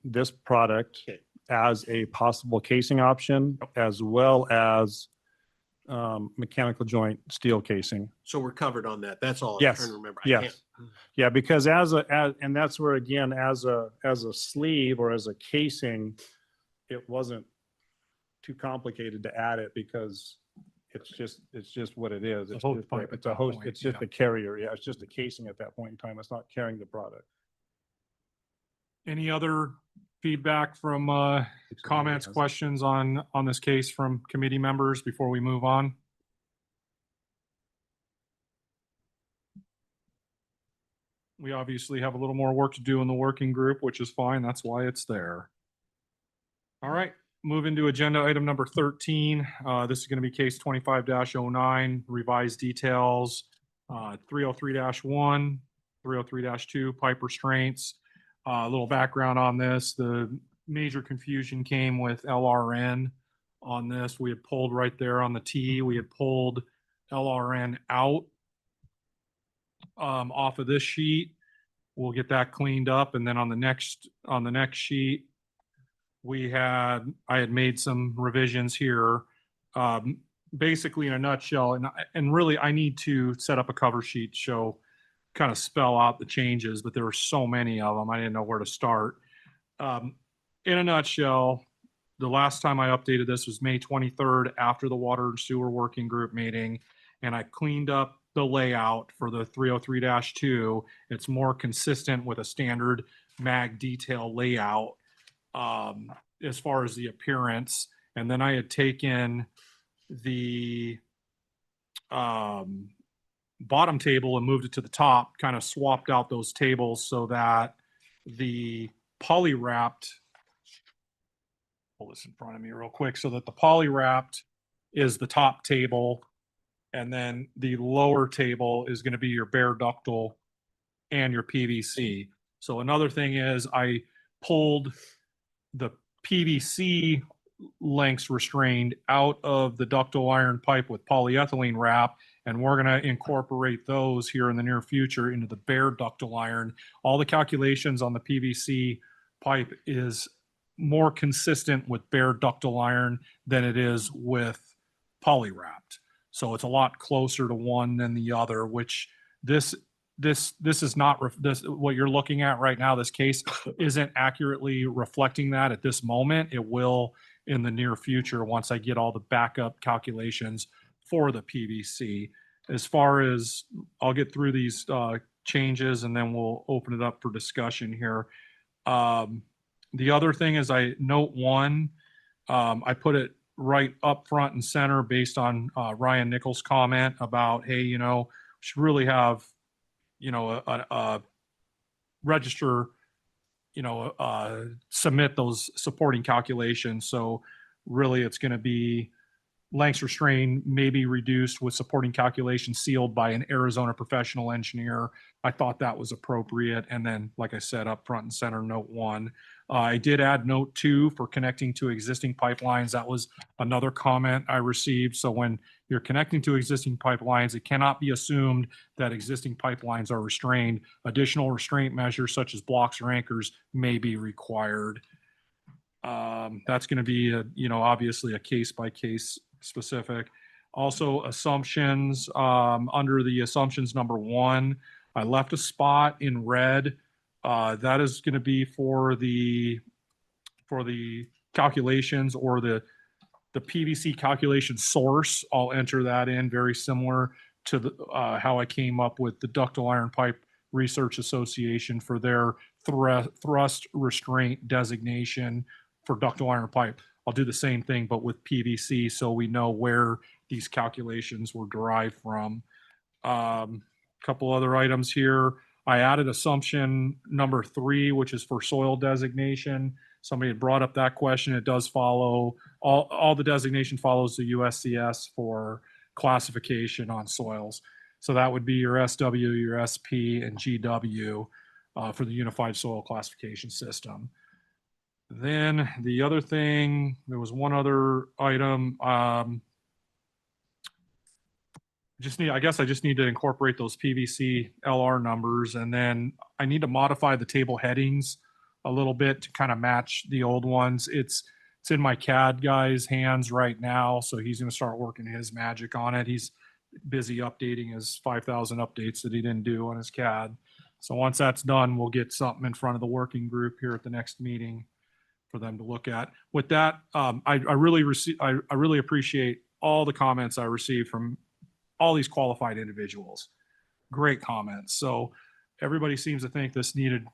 this product as a possible casing option, as well as mechanical joint steel casing. So we're covered on that. That's all I'm Yes. trying to remember. Yes. Yeah, because and that's where, again, as a sleeve or as a casing, it wasn't too complicated to add it because it's just what it is. It's host just pipe at it's a that host. point, It's just yeah. a carrier. Yeah, it's just a casing at that point in time. It's not carrying the product. Any other feedback from comments, questions on this case from committee members before we move on? We obviously have a little more work to do in the working group, which is fine. That's why it's there. All right, moving to agenda item number 13. This is going to be case 25-09, revised details, 303-1, 303-2, pipe restraints. A little background on this. The major confusion came with LRN on this. We had pulled right there on the T. We had pulled LRN out off of this sheet. We'll get that cleaned up. And then on the next sheet, I had made some revisions here. Basically, in a nutshell, and really I need to set up a cover sheet to kind of spell out the changes, but there were so many of them, I didn't know where to start. In a nutshell, the last time I updated this was May 23rd after the Water and Sewer Working Group meeting, and I cleaned up the layout for the 303-2. It's more consistent with a standard mag detail layout as far as the appearance. And then I had taken the bottom table and moved it to the top, kind of swapped out those tables so that the poly-wrapped, pull this in front of me real quick, so that the poly-wrapped is the top table, and then the lower table is going to be your bare ductile and your PVC. So another thing is I pulled the PVC lengths restrained out of the ductile iron pipe with polyethylene wrap, and we're going to incorporate those here in the near future into the bare ductile iron. All the calculations on the PVC pipe is more consistent with bare ductile iron than it is with poly wrapped. So it's a lot closer to one than the other, which this is not this what you're looking at right now. This case isn't accurately reflecting that at this moment. It will in the near future once I get all the backup calculations for the PVC. As far as I'll get through these changes and then we'll open it up for discussion here. The other thing is I note one, I put it right up front and center based on Ryan Nichols' comment about, hey, you know, we should really have, you know, a register, you know, submit those supporting calculations. So really it's going to be lengths restrained may be reduced with supporting calculations sealed by an Arizona professional engineer. I thought that was appropriate. And then, like I said, up front and center, note one. I did add note two for connecting to existing pipelines. That was another comment I received. So when you're connecting to existing pipelines, it cannot be assumed that existing pipelines are restrained. Additional restraint measures such as blocks or anchors may be required. That's going to be, you know, obviously a case by case specific. Also assumptions, under the assumptions number one, I left a spot in red. That is going to be for the calculations or the PVC calculation source. I'll enter that in, very similar to the, how I came up with the Ductile Iron Pipe Research Association for their thrust restraint designation for ductile iron pipe. I'll do the same thing, but with PVC, so we know where these calculations were derived from. Couple other items here. I added assumption number 3, which is for soil designation. Somebody had brought up that question. It does follow, all the designation follows the USCS for classification on soils. So that would be your SW, your SP, and GW for the Unified Soil Classification System. Then the other thing, there was one other item. I guess I just need to incorporate those PVC LR numbers, and then I need to modify the table headings a little bit to kind of match the old ones. It's in my CAD guy's hands right now, so he's going to start working his magic on it. He's busy updating his 5,000 updates that he didn't do on his CAD. So once that's done, we'll get something in front of the working group here at the next meeting for them to look at. With that, I really appreciate all the comments I received from all these qualified individuals. Great comments. So everybody seems to think this needed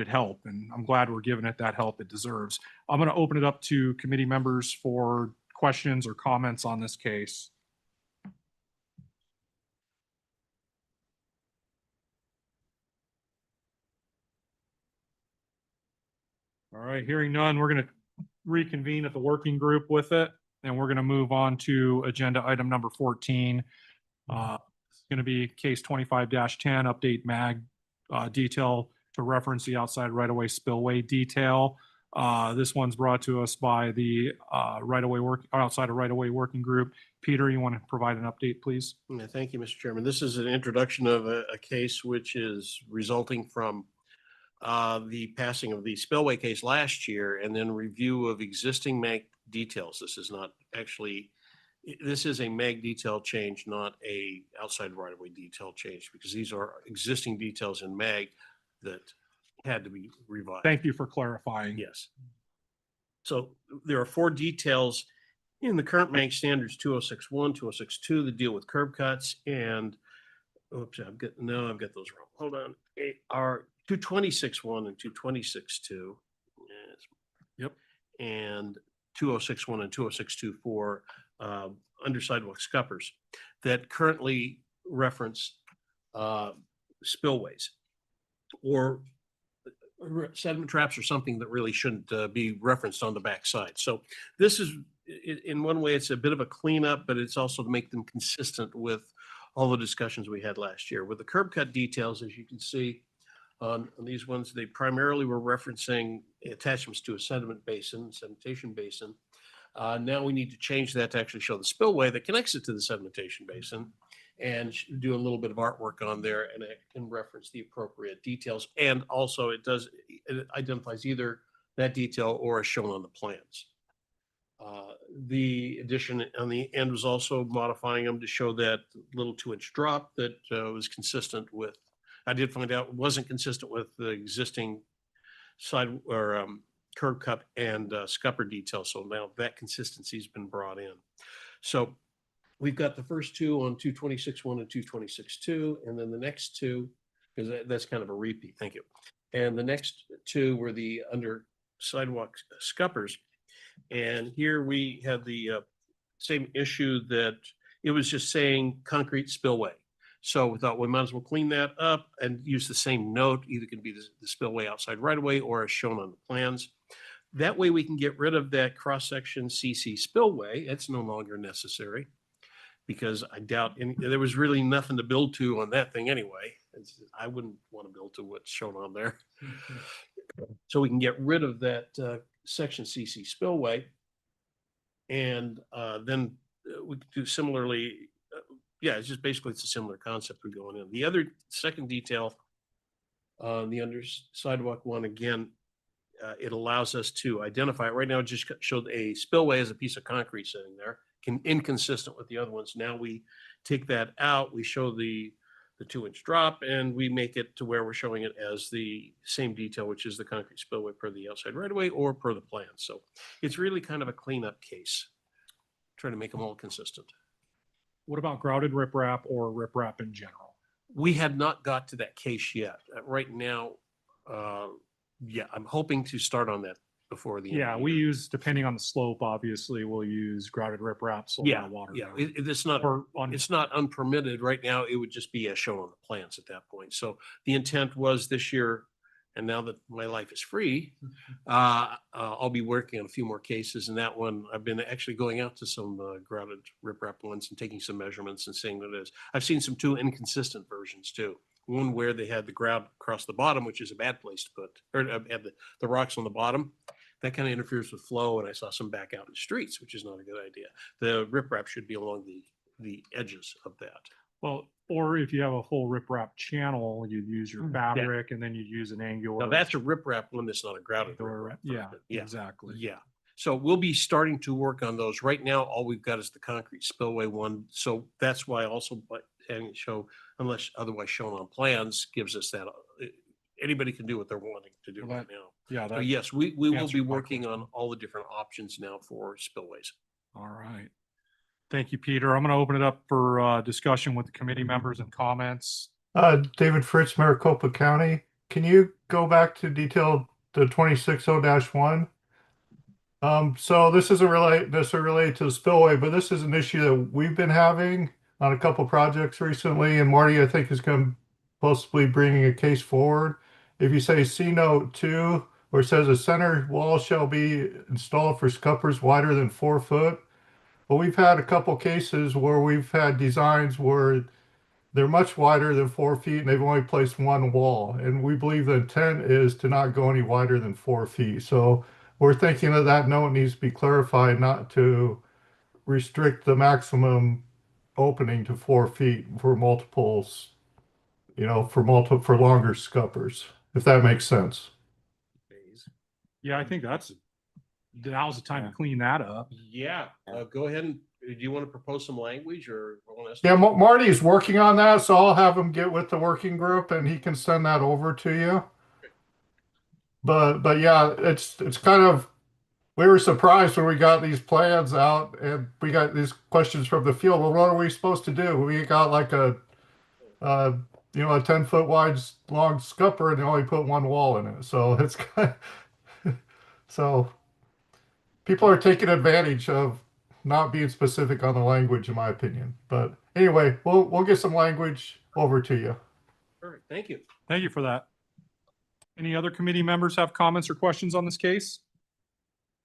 help, and I'm glad we're giving it that help it deserves. I'm going to open it up to committee members for questions or comments on this case. All right, hearing none, we're going to reconvene at the working group with it, and we're going to move on to agenda item number 14. It's going to be case 25-10, update MAG detail to reference the outside right-of-way spillway detail. This one's brought to us by the outside of right-of-way working group. Peter, you want to provide an update, please? Yeah, thank you, Mr. Chairman. This is an introduction of a case which is resulting from the passing of the spillway case last year, and then review of existing MAG details. This is not actually, this is a MAG detail change, not a outside right-of-way detail change, because these are existing details in MAG that had to be revised. Thank you for clarifying. Yes. So there are 4 details in the current MAG standards 2061, 2062 that deal with curb cuts, and oops, I've got those wrong. Hold on. Are 226.1 and 226.2. Yes. Yep. And 2061 and 2062 for under sidewalk scuppers that currently reference spillways or sediment traps or something that really shouldn't be referenced on the backside. So this is, in one way, it's a bit of a cleanup, but it's also to make them consistent with all the discussions we had last year. With the curb cut details, as you can see, On these ones, they primarily were referencing attachments to a sediment basin, sedimentation basin. Now we need to change that to actually show the spillway that connects it to the sedimentation basin and do a little bit of artwork on there, and it can reference the appropriate details. And also it identifies either that detail or as shown on the plans. The addition on the end was also modifying them to show that little 2-inch drop that was consistent with, I did find out wasn't consistent with the existing side or curb cut and scupper detail. So now that consistency has been brought in. So we've got the first two on 226.1 and 226.2, and then the next two, because that's kind of a repeat, thank you. And the next two were the under sidewalk scuppers. And here we have the same issue that it was just saying concrete spillway. So we thought we might as well clean that up and use the same note, either can be the spillway outside right away or as shown on the plans. That way we can get rid of that cross-section CC spillway. It's no longer necessary because I doubt there was really nothing to build to on that thing anyway. I wouldn't want to build to what's shown on there. So we can get rid of that section CC spillway. And then we could do similarly. Yeah, it's just basically it's a similar concept we're going in. The other second detail on the under sidewalk one, again, it allows us to identify it. Right now, it just showed a spillway as a piece of concrete sitting there, inconsistent with the other ones. Now we take that out, we show the 2-inch drop, and we make it to where we're showing it as the same detail, which is the concrete spillway per the outside right away or per the plan. So it's really kind of a cleanup case, trying to make them all consistent. What about grouted riprap or riprap in general? We had not got to that case yet. Right now, yeah, I'm hoping to start on that before the end. Yeah, of the we year. use, depending on the slope, obviously, we'll use grouted riprap, so Yeah, water. yeah, it's not, it's not unpermitted right now. It would just be as shown on the plans at that point. So the intent was this year, and now that my life is free, I'll be working on a few more cases. And that one, I've been actually going out to some grouted riprap ones and taking some measurements and seeing what it is. I've seen some two inconsistent versions too. One where they had the grout across the bottom, which is a bad place to put, or had the rocks on the bottom. That kind of interferes with flow, and I saw some back out in the streets, which is not a good idea. The riprap should be along the edges of that. Well, or if you have a full riprap channel, you'd use your fabric and then you'd use an angular. Now that's a riprap one that's not a grouted Or, riprap. yeah, Yeah. exactly. Yeah. So we'll be starting to work on those. Right now, all we've got is the concrete spillway one. So that's why also having it show, unless otherwise shown on plans, gives us that. Anybody can do what they're wanting to do Well, right now. Yeah. So that yes, we will be answered my working question. on all the different options now for spillways. All right. Thank you, Peter. I'm going to open it up for discussion with the committee members and comments. David Fritz, Maricopa County. Can you go back to detail the 260-1? So this isn't necessarily related to the spillway, but this is an issue that we've been having on a couple projects recently, and Marty, I think, is going to possibly bringing a case forward. If you say C note 2, where it says a center wall shall be installed for scuppers wider than 4 foot. Well, we've had a couple cases where we've had designs where they're much wider than 4 feet and they've only placed one wall. And we believe the intent is to not go any wider than 4 feet. So we're thinking that that note needs to be clarified, not to restrict the maximum opening to 4 feet for multiples, for longer scuppers, if that makes sense. Yeah, I think now's the time to clean that up. Yeah, go ahead and do you want to propose some language or? Yeah, Marty's working on that, so I'll have him get with the working group and he can send that over to you. But yeah, it's kind of, we were surprised when we got these plans out and we got these questions from the field. Well, what are we supposed to do? We got like a 10-foot wide long scupper and they only put one wall in it. So it's kind of, so people are taking advantage of not being specific on the language, in my opinion. But anyway, we'll get some language over to you. Perfect, thank you. Thank you for that. Any other committee members have comments or questions on this case?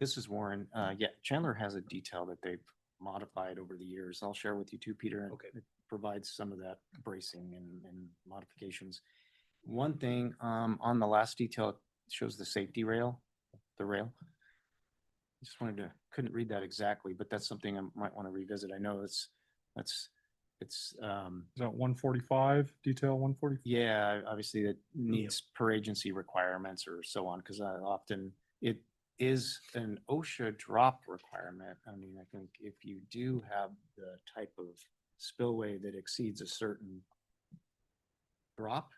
This is Warren. Yeah, Chandler has a detail that they've modified over the years. I'll share with you too, Peter. Okay. It provides some of that bracing and modifications. One thing, on the last detail, it shows the safety rail, the rail. Just wanted to, couldn't read that exactly, but that's something I might want to revisit. I know it's, Is that 145, detail 140? yeah, obviously it needs per agency requirements or so on, because often it is an OSHA drop requirement. I mean, I think if you do have the type of spillway that exceeds a certain drop,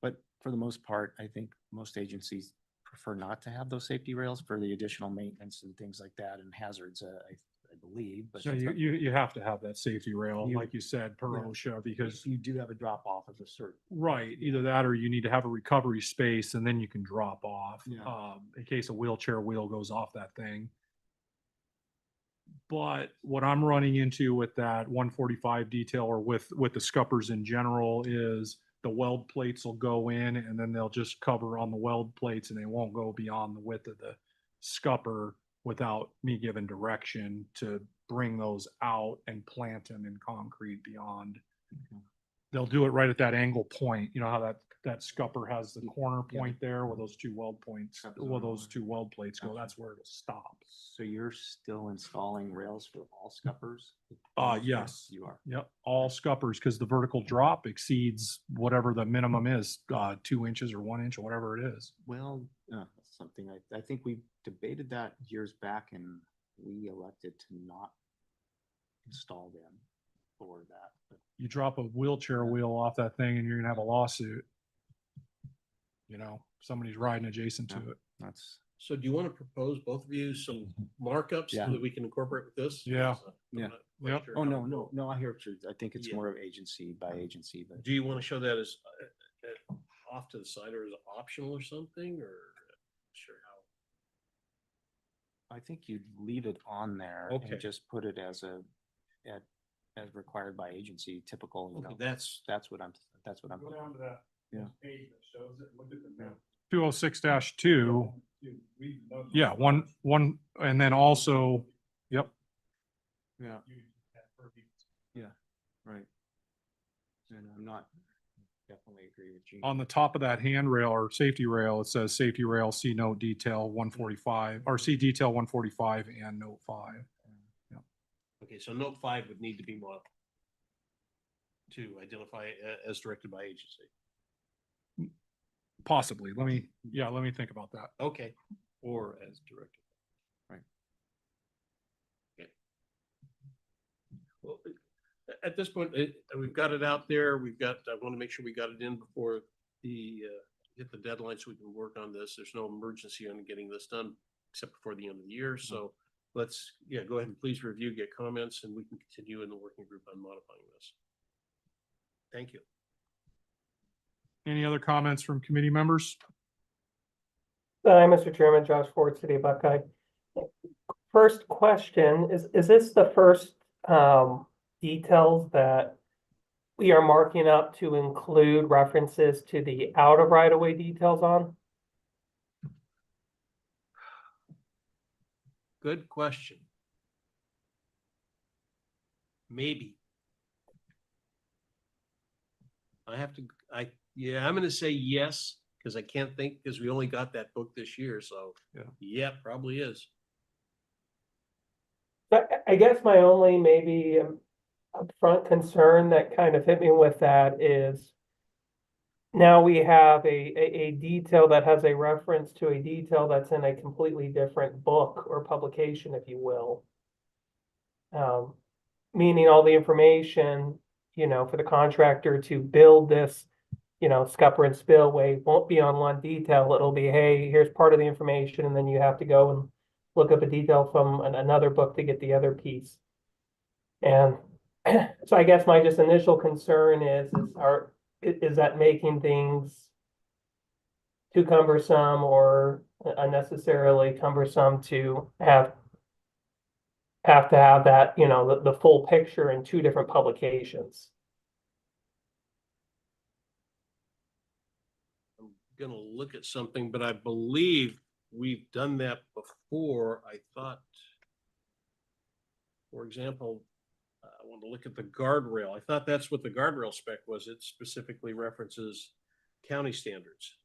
but for the most part, I think most agencies prefer not to have those safety rails for the additional maintenance and things like that and hazards, I believe, but. So you have to have that safety rail, You- like you said, per Yeah. OSHA, because, You do have a drop off of a certain. right, either that or you need to have a recovery space and then you can drop off. Yeah. In case a wheelchair wheel goes off that thing. But what I'm running into with that 145 detail or with the scuppers in general is the weld plates will go in and then they'll just cover on the weld plates and they won't go beyond the width of the scupper without me giving direction to bring those out and plant them in concrete beyond. They'll do it right at that angle point. You know how that scupper has the corner point there where those two weld points, where those two weld plates go, that's where it'll stop. So you're still installing rails for all scuppers? Yes. You are. Yep, all scuppers, because the vertical drop exceeds whatever the minimum is, 2 inches or 1 inch or whatever it is. Well, that's something I think we debated that years back and we elected to not install them for that. But You drop a wheelchair wheel off that thing and you're gonna have a lawsuit. You know, somebody's riding adjacent to it. that's, So do you want to propose, both of you, some markups Yeah. that we can incorporate with this? Yeah. I'm Yeah. not quite Yep. sure oh, how- no, I hear what you're, I think it's Yeah. more of agency by agency, but. Do you want to show that as off to the side or as optional or something, or sure how? I think you'd leave it on there Okay. and just put it as as required by agency, typical, you Okay, know, that's, that's what I'm. Go down to that. Yeah. Page that shows it, look at the map. 206-2, yeah, one, and then also, yep, Yeah. Yeah, right. And I'm not, definitely agree with Gene. on the top of that handrail or safety rail, it says safety rail, see note detail 145, or see detail 145 and note 5. okay, so note 5 would need to be modified to identify as directed by agency. Possibly, let me think about that. Okay, or as directed. Right. Okay. Well, at this point, we've got it out there. I want to make sure we got it in before hit the deadline so we can work on this. There's no emergency on getting this done except before the end of the year. So let's, go ahead and please review, get comments, and we can continue in the working group on modifying this. Thank you. Any other comments from committee members? Hi, Mr. Chairman, Josh Ford, City of Buckeye. First question, is this the first details that we are marking up to include references to the out of right-of-way details on? Good question. Maybe. I'm gonna say yes, because I can't think, because we only got that book this year, so. Yeah, probably is. But I guess my only maybe upfront concern that kind of hit me with that is now we have a detail that has a reference to a detail that's in a completely different book or publication, if you will. Meaning all the information, for the contractor to build this, scupper and spillway won't be on one detail. It'll be, hey, here's part of the information, and then you have to go and look up a detail from another book to get the other piece. And so I guess my just initial concern is that making things too cumbersome or unnecessarily cumbersome to have to have that, the full picture in two different publications? I'm gonna look at something, but I believe we've done that before. I thought, for example, I want to look at the guardrail. I thought that's what the guardrail spec was. It specifically references county standards.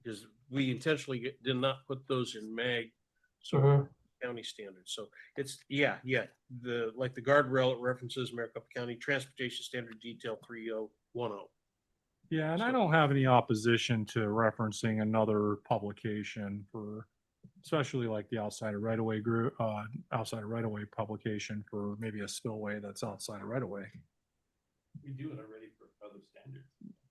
Because we intentionally did not put those in MAG, so Mhm. county standards. So it's, yeah, like the guardrail, it references Maricopa County Transportation Standard Detail 3010. Yeah, and I don't have any opposition to referencing another publication for, especially like the outside of right of way group, outside of right of way publication for maybe a spillway that's outside of right of way. We do it already for other standards.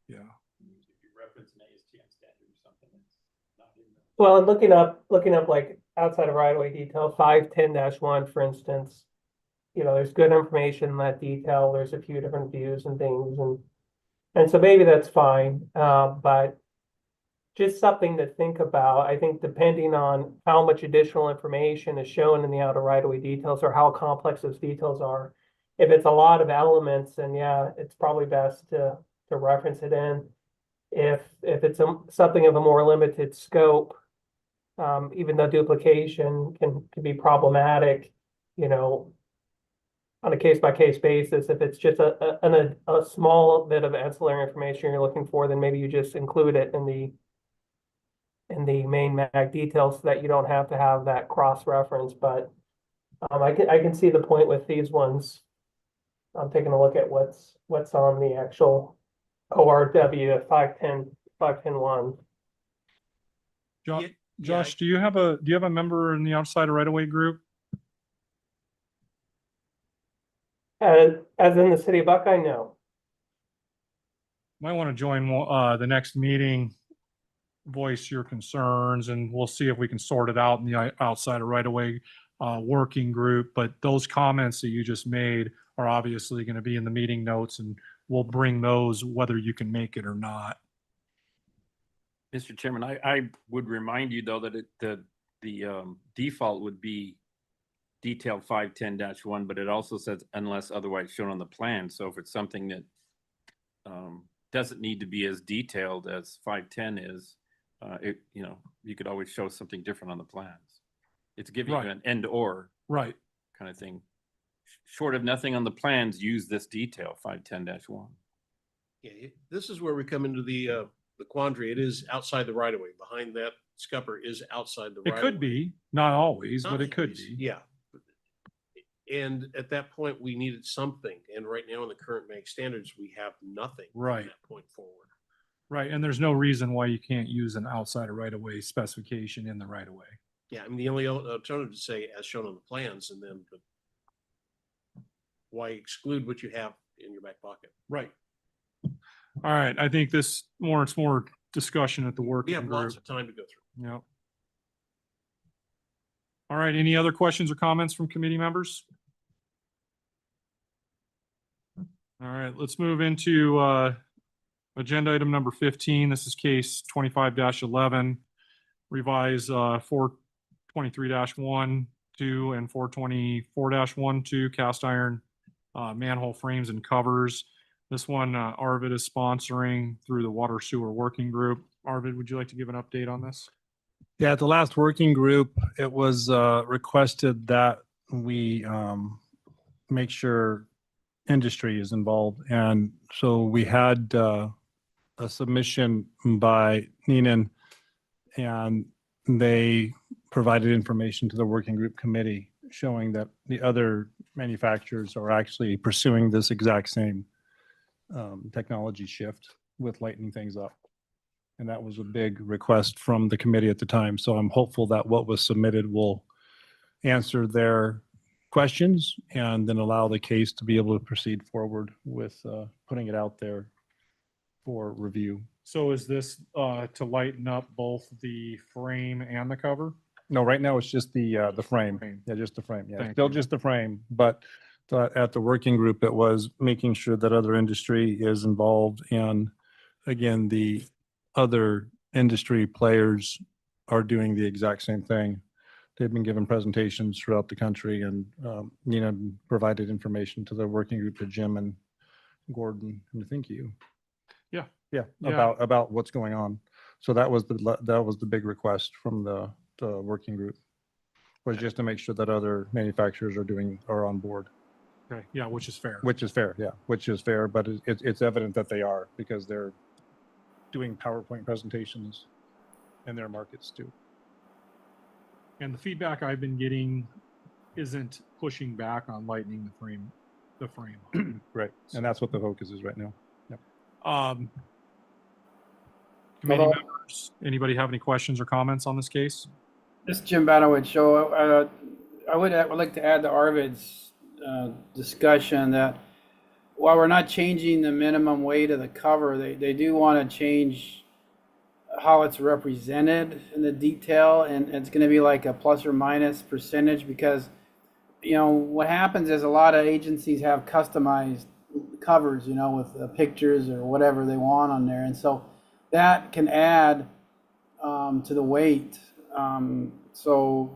Yeah. If you reference an ASTM standard or something, it's not in the. Well, and looking up like outside of right of way detail, 510-1, for instance, there's good information in that detail. There's a few different views and things, and so maybe that's fine. But just something to think about. I think depending on how much additional information is shown in the outer right of way details or how complex those details are. If it's a lot of elements, then yeah, it's probably best to reference it in. If it's something of a more limited scope, even though duplication can be problematic, on a case-by-case basis, if it's just a small bit of ancillary information you're looking for, then maybe you just include it in the main MAG details so that you don't have to have that cross-reference. But I can see the point with these ones. I'm taking a look at what's on the actual ORW 510-1. Josh, do you have a member in the outside of right of way group? As in the city of Buckeye, no. Might want to join the next meeting, voice your concerns, and we'll see if we can sort it out in the outside of right of way working group. But those comments that you just made are obviously going to be in the meeting notes, and we'll bring those whether you can make it or not. Mr. Chairman, I would remind you though that the default would be detail 510-1, but it also says unless otherwise shown on the plan. So if it's something that doesn't need to be as detailed as 510 is, you could always show something different on the plans. It's giving you an and or right kind of thing. Short of nothing on the plans, use this detail 510-1. Yeah, this is where we come into the quandary. It is outside the right of way. Behind that scupper is outside the right of way. It could be, not always, but it could be. Yeah. And at that point, we needed something. And right now in the current MAG standards, we have nothing from Right. that point forward. Right, and there's no reason why you can't use an outside of right of way specification in the right of way. Yeah, I mean, the only alternative to say as shown on the plans, and then but why exclude what you have in your back pocket? Right. All right, I think this warrants more discussion at the We working have group. lots of time to go through. Yep. All right, any other questions or comments from committee members? All right, let's move into agenda item number 15. This is case 25-11. Revise 423-1, 2, and 424-1, 2 cast iron manhole frames and covers. This one Arvid is sponsoring through the Water Sewer Working Group. Arvid, would you like to give an update on this? Yeah, at the last working group, it was requested that we make sure industry is involved. And so we had a submission by Neenan, and they provided information to the working group committee showing that the other manufacturers are actually pursuing this exact same technology shift with lightening things up. And that was a big request from the committee at the time. So I'm hopeful that what was submitted will answer their questions and then allow the case to be able to proceed forward with putting it out there for review. So is this to lighten up both the frame and the cover? No, right now it's just the frame. Yeah, just the frame. Yeah, Thank still you. just the frame. But at the working group, it was making sure that other industry is involved. And again, the other industry players are doing the exact same thing. They've been given presentations throughout the country, and Nina provided information to the working group, to Jim and Gordon, and I think you. Yeah. About what's going on. So that was the big request from the working group, was just to make sure that other manufacturers are on board. Okay, yeah, which is fair. Which is fair, yeah, which is fair, but it's evident that they are, because they're doing PowerPoint presentations in their markets too. And the feedback I've been getting isn't pushing back on lightening the frame. Right. And that's what the focus is right now. Yep. Committee Hello. members, anybody have any questions or comments on this case? This is Jim Badowich. So I would like to add to Arvid's discussion that while we're not changing the minimum weight of the cover, they do want to change how it's represented in the detail, and it's going to be like a plus or minus percentage, because what happens is a lot of agencies have customized covers, with pictures or whatever they want on there, and so that can add to the weight,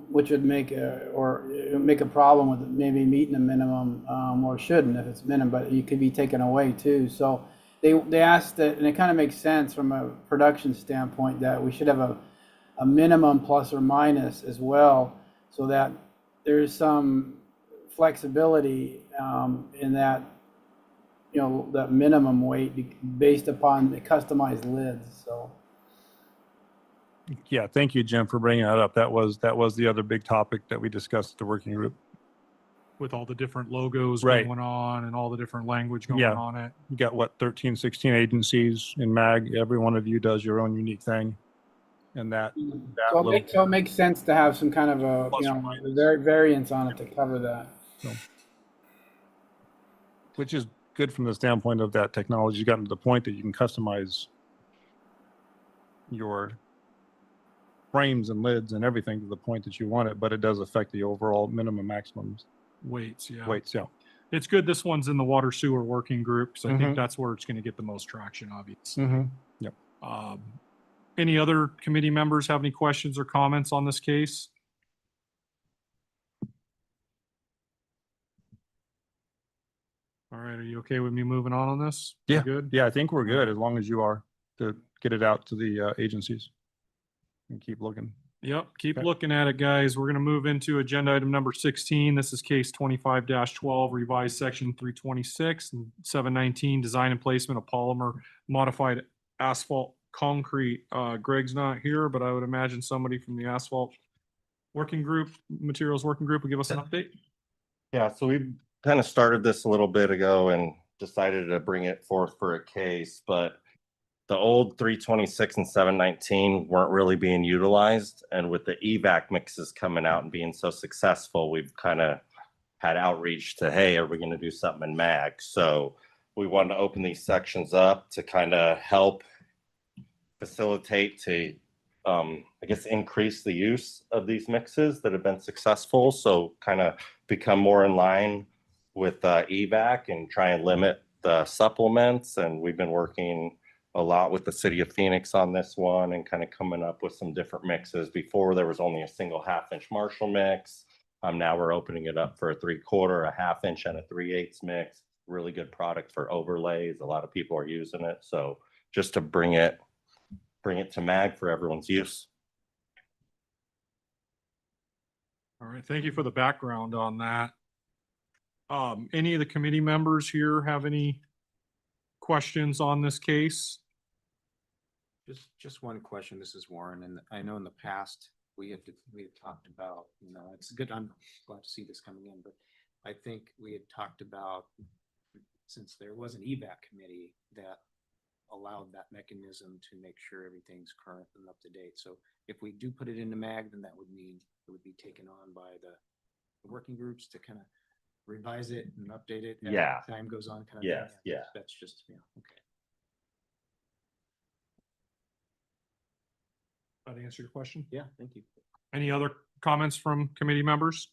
which would make a problem with maybe meeting the minimum, or shouldn't if it's minimum, but it could be taken away too. So they asked that, and it kind of makes sense from a production standpoint, that we should have a minimum plus or minus as well, so that there's some flexibility in that, that minimum weight based upon the customized lids. So. Yeah, thank you, Jim, for bringing that up. That was the other big topic that we discussed at the working group. With all the different logos Right. going on and all the different language going Yeah. on it. You got what, 13, 16 agencies in MAG. Every one of you does your own unique thing. And that So it makes sense to have some kind of a, variance on it to cover that. which is good from the standpoint of that technology's gotten to the point that you can customize your frames and lids and everything to the point that you want it, but it does affect the overall minimum maximums Weights, yeah. weights. Yeah. It's good this one's in the water sewer working group, so I Mhm. think that's where it's going to get the most traction, obviously. Yep. Any other committee members have any questions or comments on this case? All right, are you okay with me moving on this? You Yeah. Good? Yeah, I think we're good as long as you are to get it out to the agencies and keep looking. Yep, keep Okay. looking at it, guys. We're gonna move into agenda item number 16. This is case 25-12, revised section 326 and 719, design and placement of polymer modified asphalt concrete. Greg's not here, but I would imagine somebody from the asphalt working group, materials working group will give us an update. Yeah, so we kind of started this a little bit ago and decided to bring it forth for a case, but the old 326 and 719 weren't really being utilized. And with the EVAC mixes coming out and being so successful, we've kind of had outreach to, hey, are we going to do something in MAG? So we wanted to open these sections up to kind of help facilitate to, I guess, increase the use of these mixes that have been successful. So kind of become more in line with EVAC and try and limit the supplements. And we've been working a lot with the city of Phoenix on this one and kind of coming up with some different mixes. Before there was only a single 1/2-inch Marshall mix. Now we're opening it up for a 3/4, a 1/2-inch, and a 3/8 mix. Really good product for overlays. A lot of people are using it. So just to bring it to MAG for everyone's use. All right, thank you for the background on that. Any of the committee members here have any questions on this case? Just one question. This is Warren, and I know in the past we had talked about, it's good. I'm glad to see this coming in, but I think we had talked about, since there was an EVAC committee that allowed that mechanism to make sure everything's current and up to date. So if we do put it into MAG, then that would mean it would be taken on by the working groups to kind of revise it and update it as Yeah. time goes on. Kind of Yes, thing. yeah. That's just, okay. That answer your question? Yeah, thank you. Any other comments from committee members?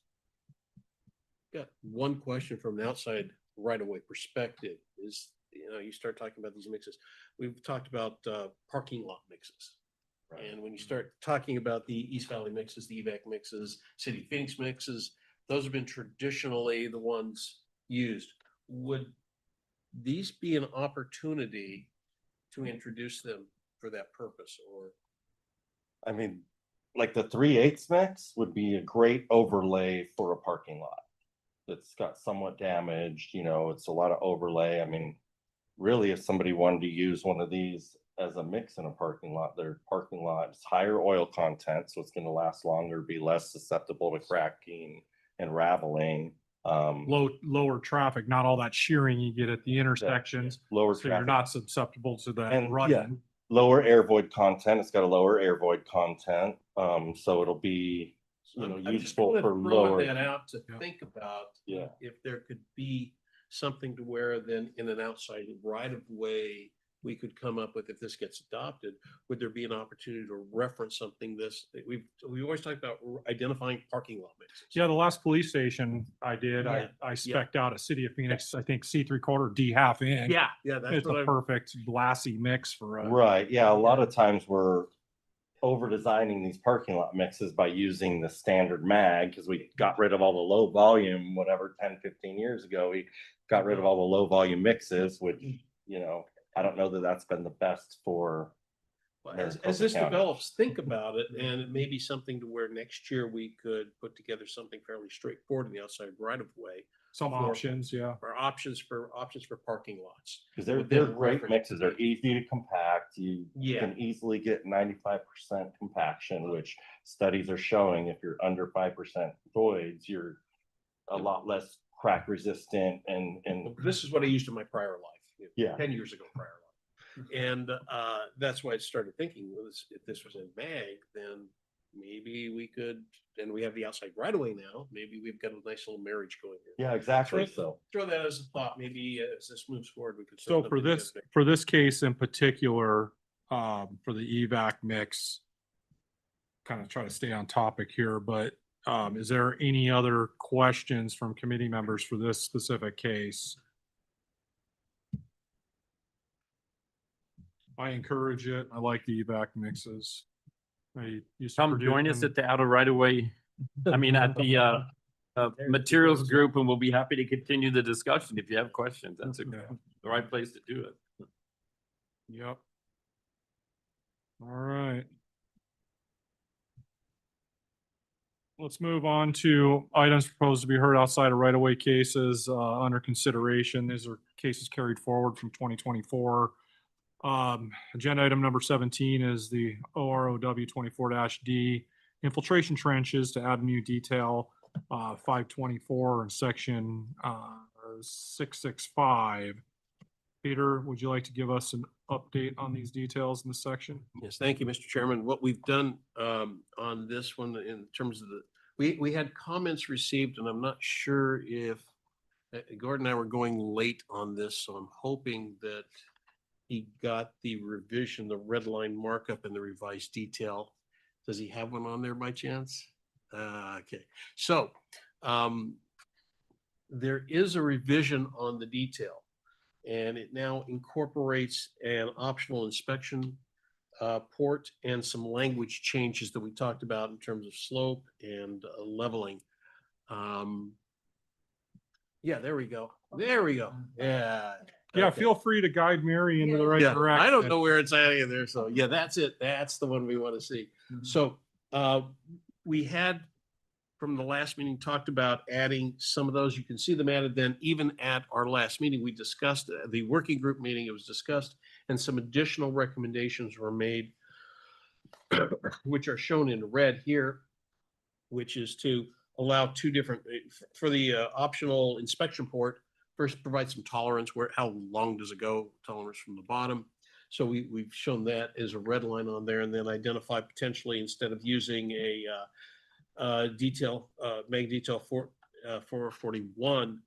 Got one question from an outside right-of-way perspective is, you start talking about these mixes. We've talked about parking lot mixes. Right. And when you start talking about the East Valley mixes, the EVAC mixes, City of Phoenix mixes, those have been traditionally the ones used. Would these be an opportunity to introduce them for that purpose, or? I mean, like the 3/8 mix would be a great overlay for a parking lot that's got somewhat damaged, it's a lot of overlay. I mean, really, if somebody wanted to use one of these as a mix in a parking lot. Their parking lot is higher oil content, so it's gonna last longer, be less susceptible to cracking and raveling. Lower traffic, not all that shearing you get at the intersections. Lower So you're traffic. not susceptible to that And yeah, rutting. lower air void content. It's got a lower air void content. So it'll be, I'm just useful kinda for throwing lower. that out to think about. Yeah. If there could be something to where then in an outside right of way, we could come up with, if this gets adopted, would there be an opportunity to reference something we always talk about identifying parking lot mixes. Yeah, the last police station I did, Yeah, I spec'd out a City of Phoenix, I think C3/4 D half inch. Yeah, that's It's what a I'm. perfect glassy mix for a. Right, yeah, a lot of times we're over designing these parking lot mixes by using the standard mag, because we got rid of all the low volume, whatever, 10, 15 years ago, we got rid of all the low volume mixes, which, I don't know that that's been the best for. As this develops, think about it, and it may be something to where next year we could put together something fairly straightforward in the outside right of way. Some options, yeah. Or options for parking lots. Because they're Would then great reference- mixes, they're easy to compact, you Yeah. can easily get 95% compaction, which studies are showing if you're under 5% voids, you're a lot less crack resistant and. This is what I used in my prior life. Yeah. 10 years ago prior life. And that's why I started thinking, well, if this was in mag, then maybe we could, and we have the outside right away now, maybe we've got a nice little marriage going here. Yeah, exactly, so. Throw that as a thought, maybe as this moves forward, we could. So for this case in particular, for the EVAC mix, kind of try to stay on topic here, but is there any other questions from committee members for this specific case? I encourage it. I like the EVAC mixes. They used to Come produce join us them. at the outer right of way. I mean, at the materials group, and we'll be happy to continue the discussion if you have questions. That's the right place to do it. Yep. All right. Let's move on to items proposed to be heard outside of right-of-way cases under consideration. These are cases carried forward from 2024. Agenda item number 17 is the OROW 24-D infiltration trenches to add a new detail 524 and section 665. Peter, would you like to give us an update on these details in this section? Yes, thank you, Mr. Chairman. What we've done on this one in terms of we had comments received, and I'm not sure if Gordon and I were going late on this, so I'm hoping that he got the revision, the red line markup and the revised detail. Does he have one on there by chance? Okay, so there is a revision on the detail, and it now incorporates an optional inspection port and some language changes that we talked about in terms of slope and leveling. Yeah, there we go. There we go. Yeah. Yeah, Okay. feel free to guide Mary into the right Yeah, direction. I don't know where it's at either. So yeah, that's it. That's the one we want to see. So we had from the last meeting talked about adding some of those. You can see them added then even at our last meeting, we discussed the working group meeting, it was discussed and some additional recommendations were made, which are shown in red here, which is to allow two different, for the optional inspection port, first provide some tolerance where, how long does it go, tolerance from the bottom. So we've shown that as a red line on there and then identify potentially instead of using a detail, mag detail 441,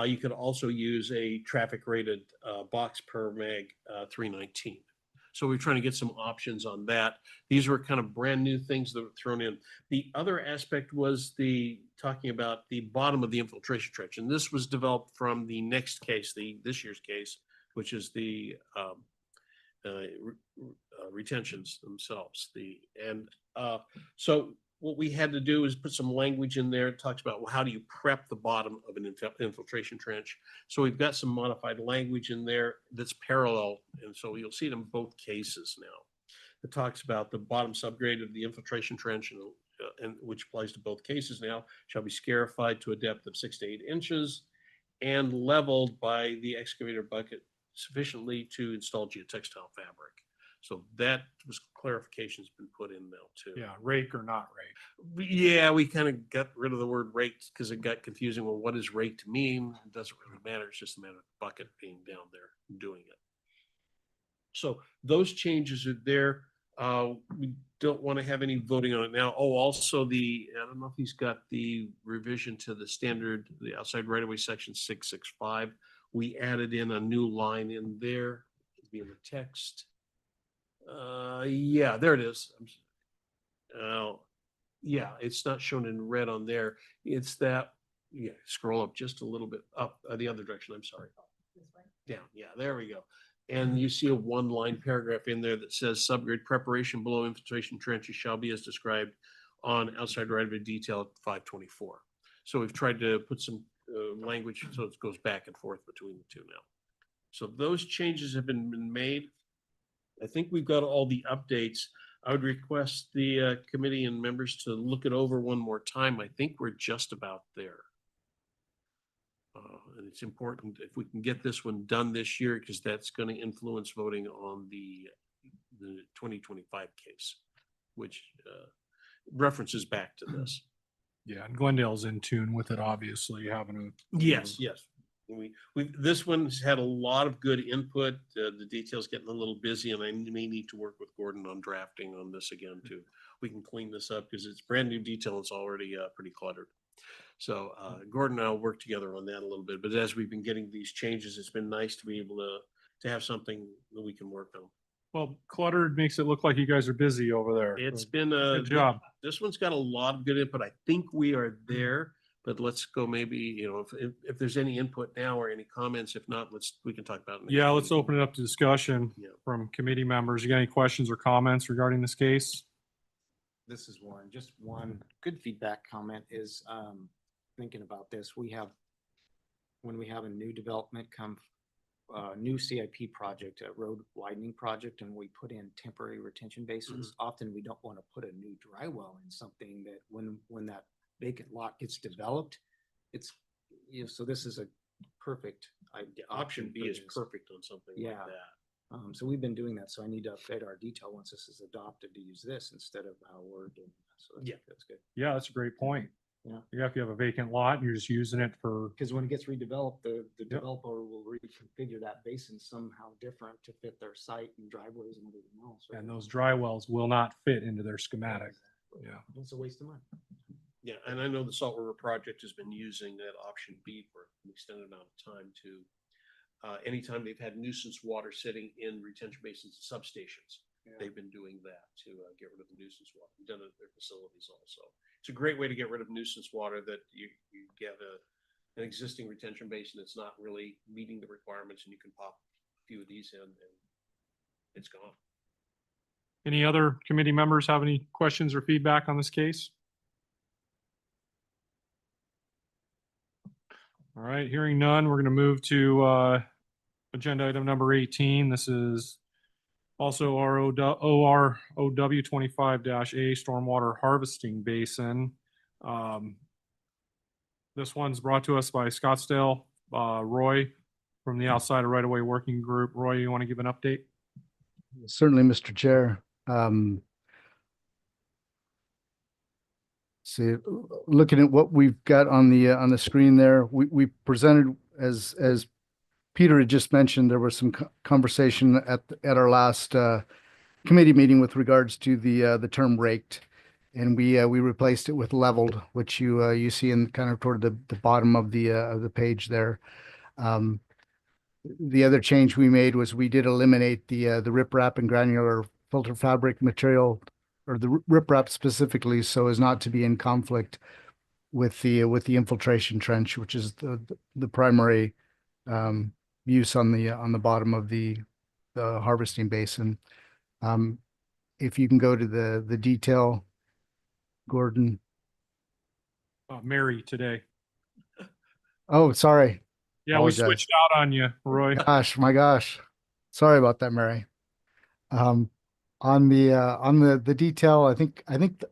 you could also use a traffic rated box per mag 319. So we're trying to get some options on that. These were kind of brand new things that were thrown in. The other aspect was talking about the bottom of the infiltration trench. And this was developed from the next case, this year's case, which is the retentions themselves. So what we had to do is put some language in there. It talks about, well, how do you prep the bottom of an infiltration trench? So we've got some modified language in there that's parallel. And so you'll see it in both cases now. It talks about the bottom subgrade of the infiltration trench, and which applies to both cases now, shall be scarified to a depth of 6 to 8 inches and leveled by the excavator bucket sufficiently to install geotextile fabric. So that was clarification's been put in now too. Yeah, rake or not rake. Yeah, we kind of got rid of the word raked because it got confusing. Well, what does raked mean? It doesn't really matter. It's just a matter of the bucket being down there and doing it. So those changes are there. We don't want to have any voting on it now. Oh, also I don't know if he's got the revision to the standard, the outside right of way section 665. We added in a new line in there, it'd be in the text. Yeah, there it is. Yeah, it's not shown in red on there. It's that, yeah, scroll up just a little bit up the other direction. I'm sorry. Down. Yeah, there we go. And you see a one-line paragraph in there that says subgrade preparation below infiltration trenches shall be as described on outside right of way detail at 524. So we've tried to put some language so it goes back and forth between the two now. So those changes have been made. I think we've got all the updates. I would request the committee and members to look it over one more time. I think we're just about there. And it's important if we can get this one done this year, because that's going to influence voting on the 2025 case, which references back to this. Yeah, and Glendale's in tune with it, obviously, having a. Yes, yes. This one's had a lot of good input. The detail's getting a little busy, and I may need to work with Gordon on drafting on this again too. We can clean this up because it's brand new detail. It's already pretty cluttered. So Gordon and I will work together on that a little bit. But as we've been getting these changes, it's been nice to be able to have something that we can work on. Well, cluttered makes it look like you guys are busy over there. It's So, been good job. This one's got a lot of good input. I think we are there, but let's go maybe, if there's any input now or any comments. If not, we can talk about it. Yeah, let's open it up to discussion from committee members. You got any questions or comments regarding this case? This is Warren. Just one good feedback comment is thinking about this. When we have a new development new CIP project, a road widening project, and we put in temporary retention basins, often we don't want to put a new dry well in something that when that vacant lot gets developed, it's, so this is a perfect idea. Option B for is this. perfect on something like Yeah. that. So we've been doing that. So I need to update our detail once this is adopted to use this instead of how we're doing that. So that's good. Yeah, that's a great point. Yeah. If you have a vacant lot and you're just using it for. Because when it gets redeveloped, the developer will reconfigure that basin somehow different to fit their site and driveways and everything else. Right? And those dry wells will not fit into their schematic. Yeah. It's a waste of money. Yeah, and I know the Salt River Project has been using that option B for an extended amount of time to, anytime they've had nuisance water sitting in retention basins and substations, they've been doing that to get rid of the nuisance water. We've done it at their facilities also. It's a great way to get rid of nuisance water that you get an existing retention basin that's not really meeting the requirements, and you can pop a few of these in and it's gone. Any other committee members have any questions or feedback on this case? All right, hearing none, we're going to move to agenda item number 18. This is also ROW 25-A Stormwater Harvesting Basin. This one's brought to us by Scottsdale, Roy from the Outside of Right-of-Way Working Group. Roy, you want to give an update? Certainly, Mr. Chair. See, looking at what we've got on the screen there, we presented as Peter had just mentioned, there was some conversation at our last committee meeting with regards to the term raked, and we replaced it with leveled, which you see in kind of toward the bottom of the page there. The other change we made was we did eliminate the riprap and granular filter fabric material, or the riprap specifically, so as not to be in conflict with the infiltration trench, which is the primary use on the bottom of the harvesting basin. If you can go to the detail, Gordon. Mary today. Oh, sorry. Yeah, Apologize. we switched out on you, Roy. My gosh. Sorry about that, Mary. On the detail, I think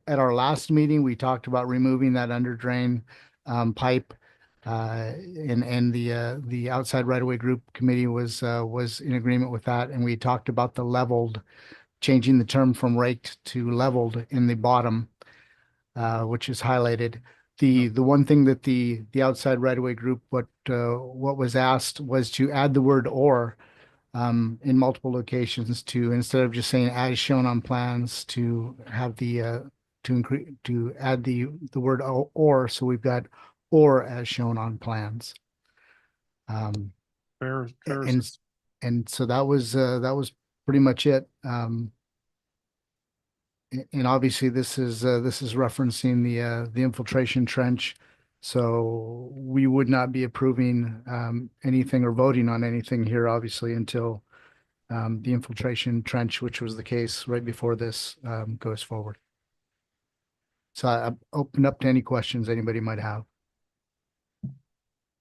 at our last meeting, we talked about removing that under drain pipe. And the outside right-of-way group committee was in agreement with that. And we talked about the leveled, changing the term from raked to leveled in the bottom, which is highlighted. The one thing that the outside right-of-way group, what was asked was to add the word "or" in multiple locations, to, instead of just saying "as shown on plans," to have to add the word "or," so we've got "or as shown on plans." Fair. And so that was pretty much it. And obviously this is referencing the infiltration trench. So we would not be approving anything or voting on anything here, obviously, until the infiltration trench, which was the case right before this, goes forward. So I open up to any questions anybody might have.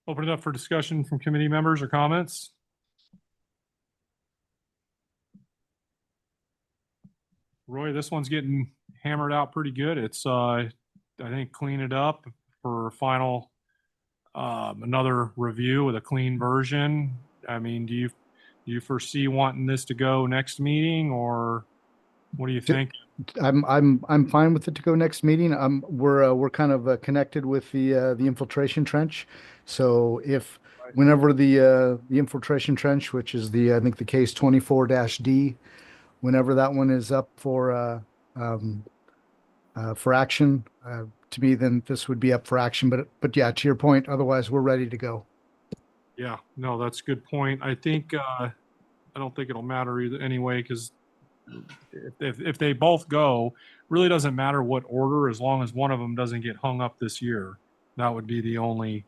Open it up for discussion from committee members or comments. Roy, this one's getting hammered out pretty good. It's, I think, clean it up for final, another review with a clean version. I mean, do you foresee wanting this to go next meeting, or what do you think? I'm fine with it to go next meeting. We're kind of connected with the infiltration trench. So if whenever the infiltration trench, which is I think the case 24-D, whenever that one is up for action, to me, then this would be up for action. But yeah, to your point, otherwise we're ready to go. Yeah, no, that's a good point. I think, I don't think it'll matter either anyway, because if they both go, really doesn't matter what order, as long as one of them doesn't get hung up this year. That would be the only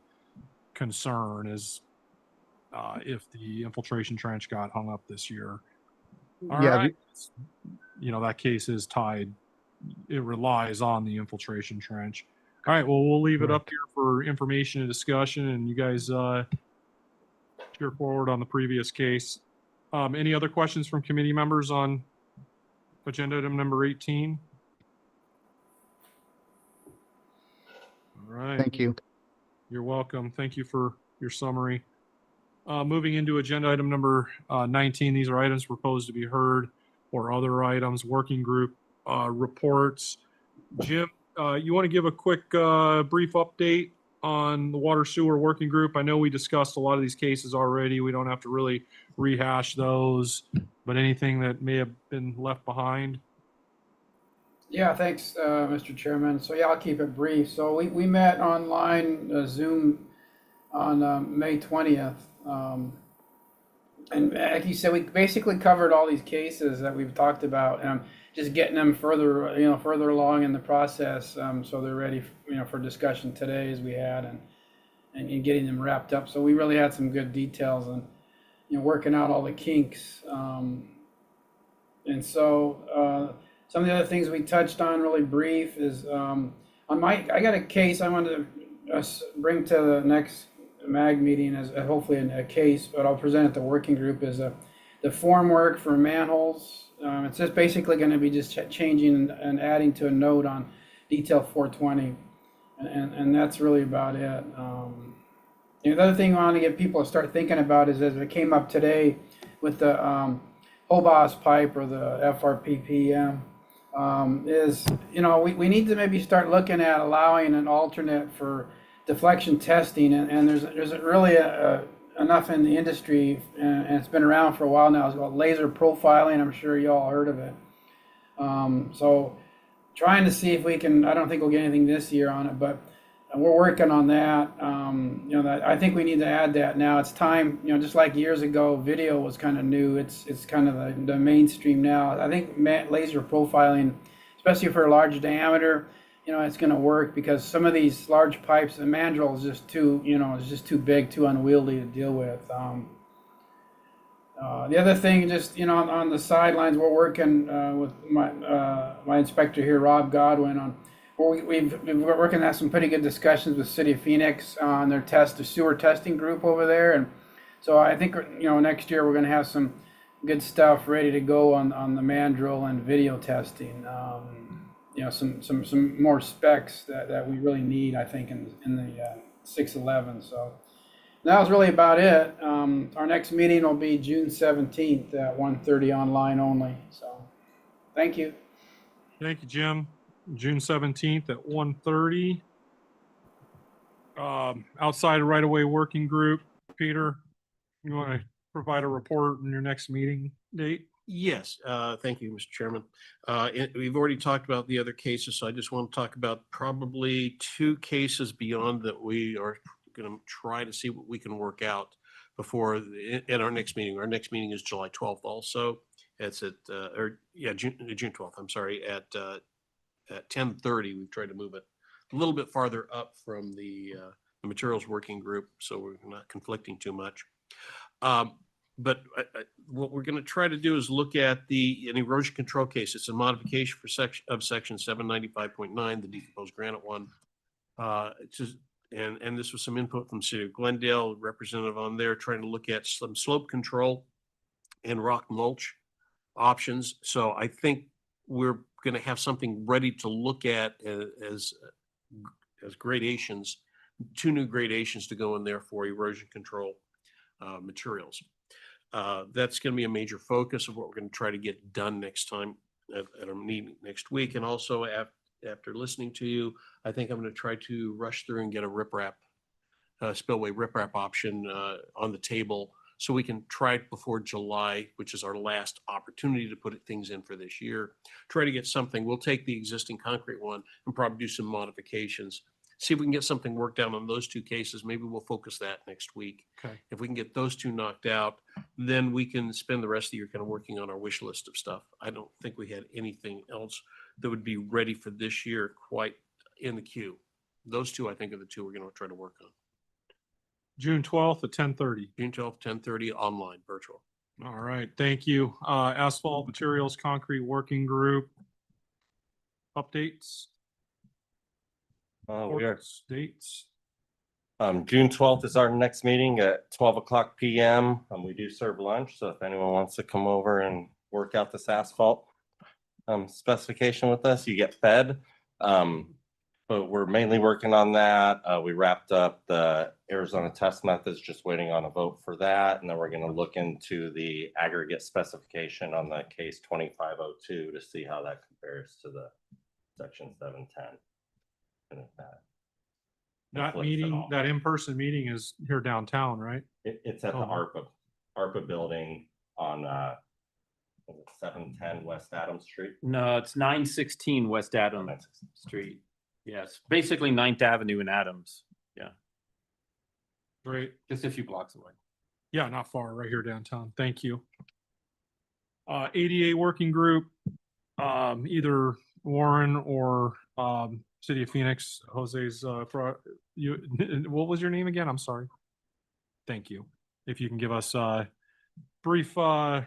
concern, is if the infiltration trench got hung up this year. All right. You know, that case is tied. It relies on the infiltration trench. All right, well, we'll leave it up here for information and discussion, and you guys cheer forward on the previous case. Any other questions from committee members on agenda item number 18? All right. Thank you. You're welcome. Thank you for your summary. Moving into agenda item number 19, these are items proposed to be heard or other items, working group reports. Jim, you want to give a quick brief update on the water sewer working group? I know we discussed a lot of these cases already. We don't have to really rehash those, but anything that may have been left behind? Yeah, thanks, Mr. Chairman. So yeah, I'll keep it brief. So we met online, Zoom, on May 20th. And like you said, we basically covered all these cases that we've talked about, just getting them further along in the process, so they're ready, for discussion today, as we had, and getting them wrapped up. So we really had some good details and working out all the kinks. And so some of the other things we touched on really brief is I got a case I wanted to bring to the next MAG meeting as hopefully a case, but I'll present it to working group, is the form work for manholes. It's just basically going to be just changing and adding to a note on detail 420, and that's really about it. The other thing I want to get people to start thinking about is, as it came up today with the HOBOS pipe, or the FRPPM, is we need to maybe start looking at allowing an alternate for deflection testing, and there's really enough in the industry, and it's been around for a while now. It's called laser profiling. I'm sure you all heard of it. So trying to see if we can, I don't think we'll get anything this year on it, but we're working on that. That I think we need to add that now. It's time, just like years ago, video was kind of new. It's kind of the mainstream now. I think laser profiling, especially for a large diameter, it's going to work, because some of these large pipes, the mandrel is just too, it's just too big, too unwieldy to deal with. The other thing, just, on the sidelines, we're working with my inspector here, Rob Godwin, on we've been working at some pretty good discussions with City of Phoenix on their the sewer testing group over there. And so I think, next year we're going to have some good stuff ready to go on the mandrel and video testing. Some more specs that we really need, I think, in the 6/11. So that was really about it. Our next meeting will be June 17th at 1:30 online only. So thank you. Thank you, Jim. June 17th at 1:30. Outside right-of-way working group, Peter, you want to provide a report on your next meeting date? Yes, thank you, Mr. Chairman. We've already talked about the other cases, so I just want to talk about probably 2 cases beyond that we are going to try to see what we can work out before in our next meeting. Our next meeting is July 12th also. It's at, June 12th, I'm sorry, at 10:30. We've tried to move it a little bit farther up from the materials working group, so we're not conflicting too much. But what we're going to try to do is look at an erosion control case. It's a modification for section 795.9, the decomposed granite one. And this was some input from City of Glendale, representative on there, trying to look at some slope control and rock mulch options. So I think we're going to have something ready to look at as gradations, 2 new gradations to go in there for erosion control materials. That's going to be a major focus of what we're going to try to get done next time at our meeting next week. And also after listening to you, I think I'm going to try to rush through and get a riprap, spillway riprap option on the table so we can try it before July, which is our last opportunity to put things in for this year. Try to get something. We'll take the existing concrete one and probably do some modifications. See if we can get something worked out on those 2 cases. Maybe we'll focus that next week. Okay. If we can get those 2 knocked out, then we can spend the rest of the year kind of working on our wish list of stuff. I don't think we had anything else that would be ready for this year quite in the queue. Those 2, I think, are the 2 we're going to try to work on. June 12th at 10:30. June 12th, 10:30, online, virtual. All right, thank you. Asphalt materials, concrete working group. Updates, We are, dates. June 12th is our next meeting at 12:00 PM. We do serve lunch, so if anyone wants to come over and work out this asphalt specification with us, you get fed. But we're mainly working on that. We wrapped up the Arizona test methods, just waiting on a vote for that. And then we're going to look into the aggregate specification on the case 2502 to see how that compares to the section 710. And if that That conflicts at meeting, all. that in-person meeting is here downtown, right? It's at the ARPA building on 710 West Adams Street. No, it's 916 West Adams Street. Yes, basically 9th Avenue and Adams. Yeah, Great. just a few blocks away. Yeah, not far, right here downtown. Thank you. ADA working group, either Warren or City of Phoenix, Jose's, what was your name again? I'm sorry. Thank you. If you can give us a brief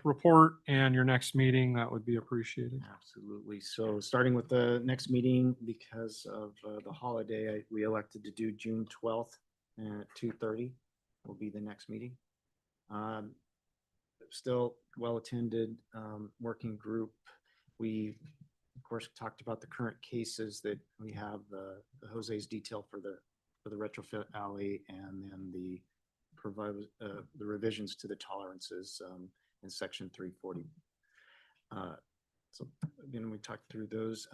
report and your next meeting, that would be appreciated. Absolutely. So starting with the next meeting, because of the holiday, we elected to do June 12th at 2:30 will be the next meeting. Still well-attended working group. We, of course, talked about the current cases that we have, the Jose's detail for the retrofit alley, and then the revisions to the tolerances in section 340. So again, we talked through those.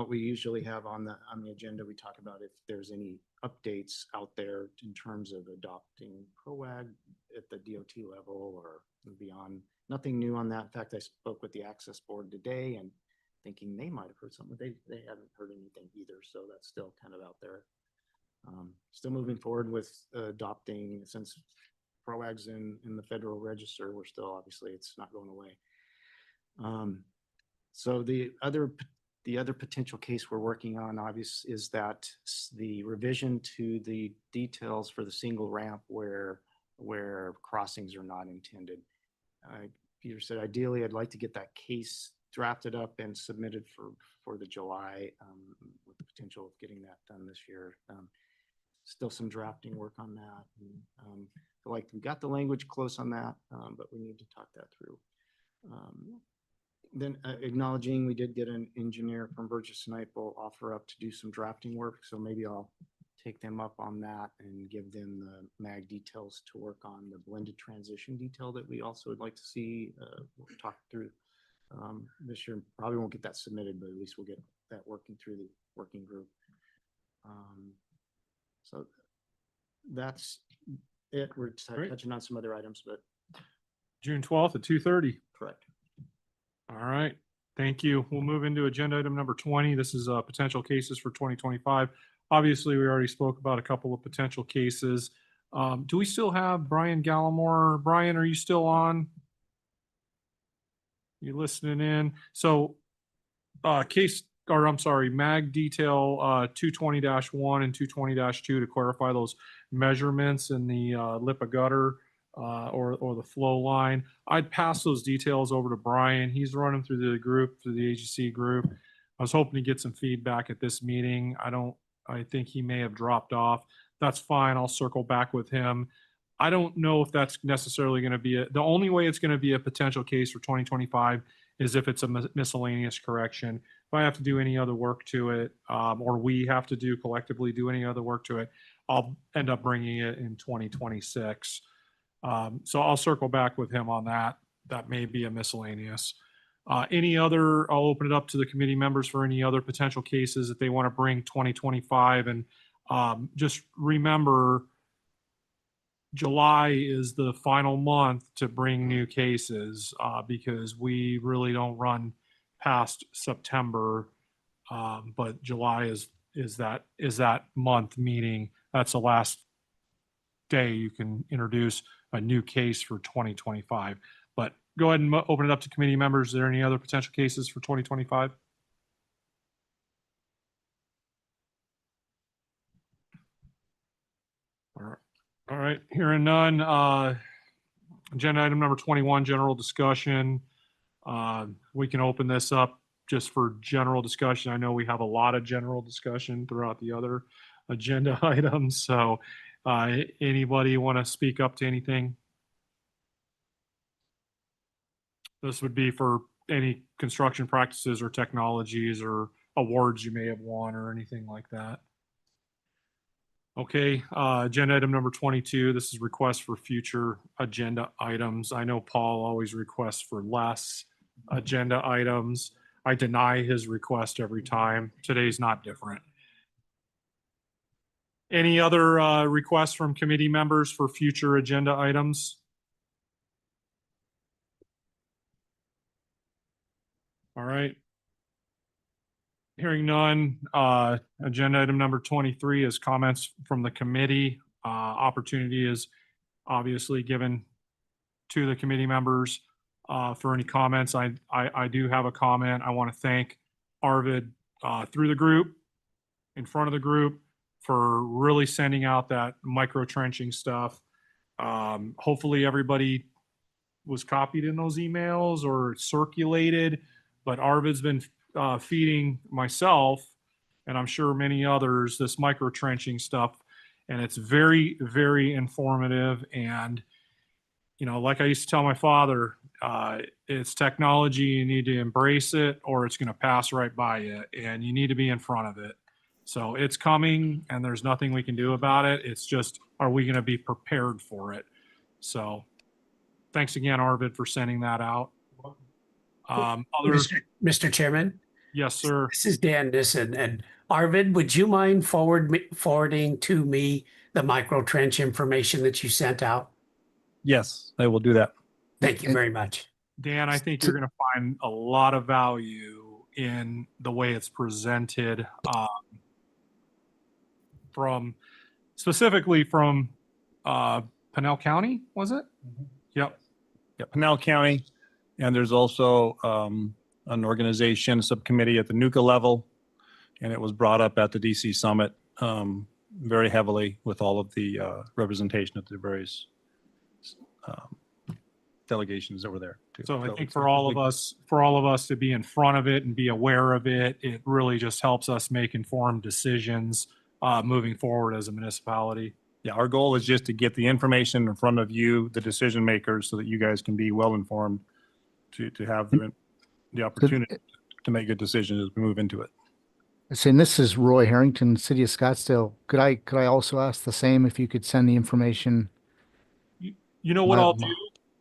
We usually have on the agenda, we talk about if there's any updates out there in terms of adopting PROAG at the DOT level or beyond. Nothing new on that. In fact, I spoke with the Access Board today and thinking they might have heard something. They haven't heard anything either, so that's still kind of out there. Still moving forward with adopting, since PROAG's in the Federal Register, we're still, obviously, it's not going away. So the other potential case we're working on, obviously, is that the revision to the details for the single ramp where crossings are not intended. Peter said, ideally, I'd like to get that case drafted up and submitted for the July, with the potential of getting that done this year. Still some drafting work on that. And, feel like we got the language close on that, but we need to talk that through. Then acknowledging we did get an engineer from Burgess Snipe will offer up to do some drafting work. So maybe I'll take them up on that and give them the MAG details to work on the blended transition detail that we also would like to see talk through this year. Probably won't get that submitted, but at least we'll get that working through the working group. So that's it. We're touching on some other items, but June 12th at 2:30. correct. All right. Thank you. We'll move into agenda item number 20. This is potential cases for 2025. Obviously, we already spoke about a couple of potential cases. Do we still have Brian Gallimore? Brian, are you still on? You listening in? So MAG detail 220-1 and 220-2 to clarify those measurements in the lip of gutter or the flow line. I'd pass those details over to Brian. He's running through the group, through the agency group. I was hoping to get some feedback at this meeting. I think he may have dropped off. That's fine. I'll circle back with him. I don't know if that's necessarily going to be the only way it's going to be a potential case for 2025 is if it's a miscellaneous correction. If I have to do any other work to it, or we have to collectively do any other work to it, I'll end up bringing it in 2026. So I'll circle back with him on that. That may be a miscellaneous. I'll open it up to the committee members for any other potential cases that they want to bring 2025. And just remember, July is the final month to bring new cases because we really don't run past September. But July is that month, meaning that's the last day you can introduce a new case for 2025. But go ahead and open it up to committee members. Is there any other potential cases for 2025? All right, hearing none. Agenda item number 21, general discussion. We can open this up just for general discussion. I know we have a lot of general discussion throughout the other agenda items. So anybody want to speak up to anything? This would be for any construction practices or technologies or awards you may have won or anything like that. Okay, agenda item number 22. This is request for future agenda items. I know Paul always requests for less agenda items. I deny his request every time. Today's not different. Any other requests from committee members for future agenda items? All right. Hearing none, agenda item number 23 is comments from the committee. Opportunity is obviously given to the committee members for any comments. I do have a comment. I want to thank Arvid through the group, in front of the group, for really sending out that micro trenching stuff. Hopefully everybody was copied in those emails or circulated, but Arvid's been feeding myself, and I'm sure many others, this micro trenching stuff. And it's very, very informative. And, you know, like I used to tell my father, it's technology, you need to embrace it or it's going to pass right by you, and you need to be in front of it. So it's coming and there's nothing we can do about it. It's just, are we going to be prepared for it? So thanks again, Arvid, for sending that out. Mr. Chairman? Yes, sir. This is Dan Nissen. And Arvid, would you mind forwarding to me the micro trench information that you sent out? Yes, I will do that. Thank you very much. Dan, I think you're going to find a lot of value in the way it's presented specifically from Pinell County, was it? Mm-hmm. Yep. Yeah, Pinell County. And there's also an organization, a subcommittee at the NUCA level, and it was brought up at the DC Summit very heavily with all of the representation of the various delegations that were there too. So I think for all of us to be in front of it and be aware of it, it really just helps us make informed decisions moving forward as a municipality. Yeah, our goal is just to get the information in front of you, the decision makers, so that you guys can be well informed to have the opportunity to make good decisions as we move into it. Saying this is Roy Harrington, City of Scottsdale. Could I also ask the same if you could send the information? You know what My- I'll do,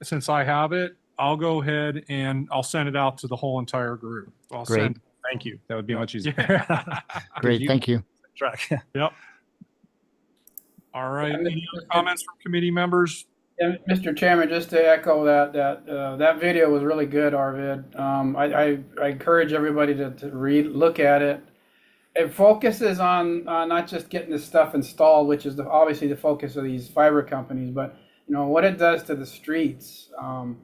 since I have it, I'll go ahead and I'll send it out to the whole entire group. I'll Great. send- Thank you. That would be much easier. Great, thank you. Track. Yep. All right. Any other comments from committee members? Yeah, Mr. Chairman, just to echo that video was really good, Arvid. I encourage everybody to look at it. It focuses on not just getting this stuff installed, which is obviously the focus of these fiber companies, but what it does to the streets. I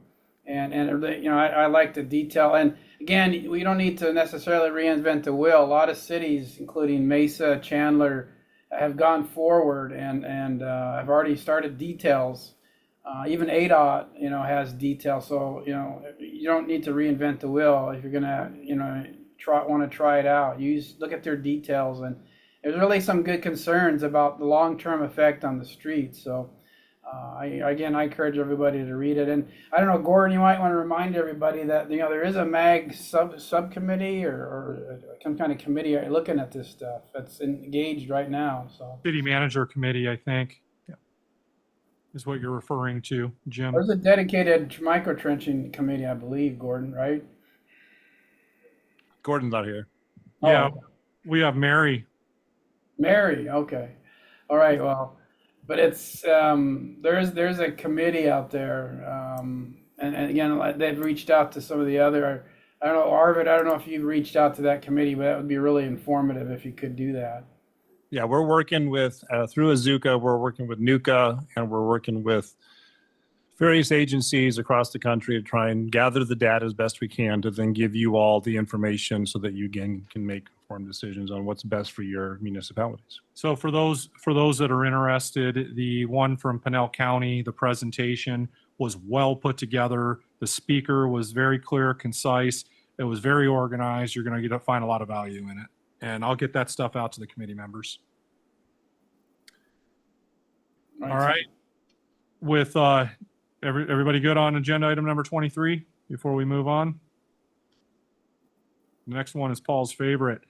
like the detail. And again, we don't need to necessarily reinvent the wheel. A lot of cities, including Mesa, Chandler, have gone forward and have already started details. Even ADOT, has details. So, you don't need to reinvent the wheel if you're gonna, want to try it out. Look at their details, and there's really some good concerns about the long-term effect on the streets. So, I encourage everybody to read it. And I don't know, Gordon, you might want to remind everybody that there is a MAG subcommittee or some kind of committee looking at this stuff that's engaged right now. So City Manager Committee, I think, is what you're referring to, Jim. there's a dedicated micro trenching committee, I believe, Gordon, right? Gordon's not here. Yeah, we have Mary. Mary, okay. All right, well, but it's there's a committee out there, and again, they've reached out to some of the other. I don't know, Arvid. I don't know if you've reached out to that committee, but that would be really informative if you could do that. Yeah, we're working with, through Azuka, we're working with NUCA, and we're working with various agencies across the country to try and gather the data as best we can to then give you all the information so that you again can make informed decisions on what's best for your municipalities. So for those that are interested, the one from Pinell County, the presentation was well put together. The speaker was very clear, concise. It was very organized. You're going to find a lot of value in it. And I'll get that stuff out to the committee members. All right. With everybody good on agenda item number 23 before we move on? The next one is Paul's favorite.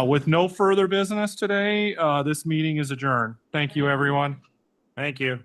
With no further business today, this meeting is adjourned. Thank you, everyone. Thank you.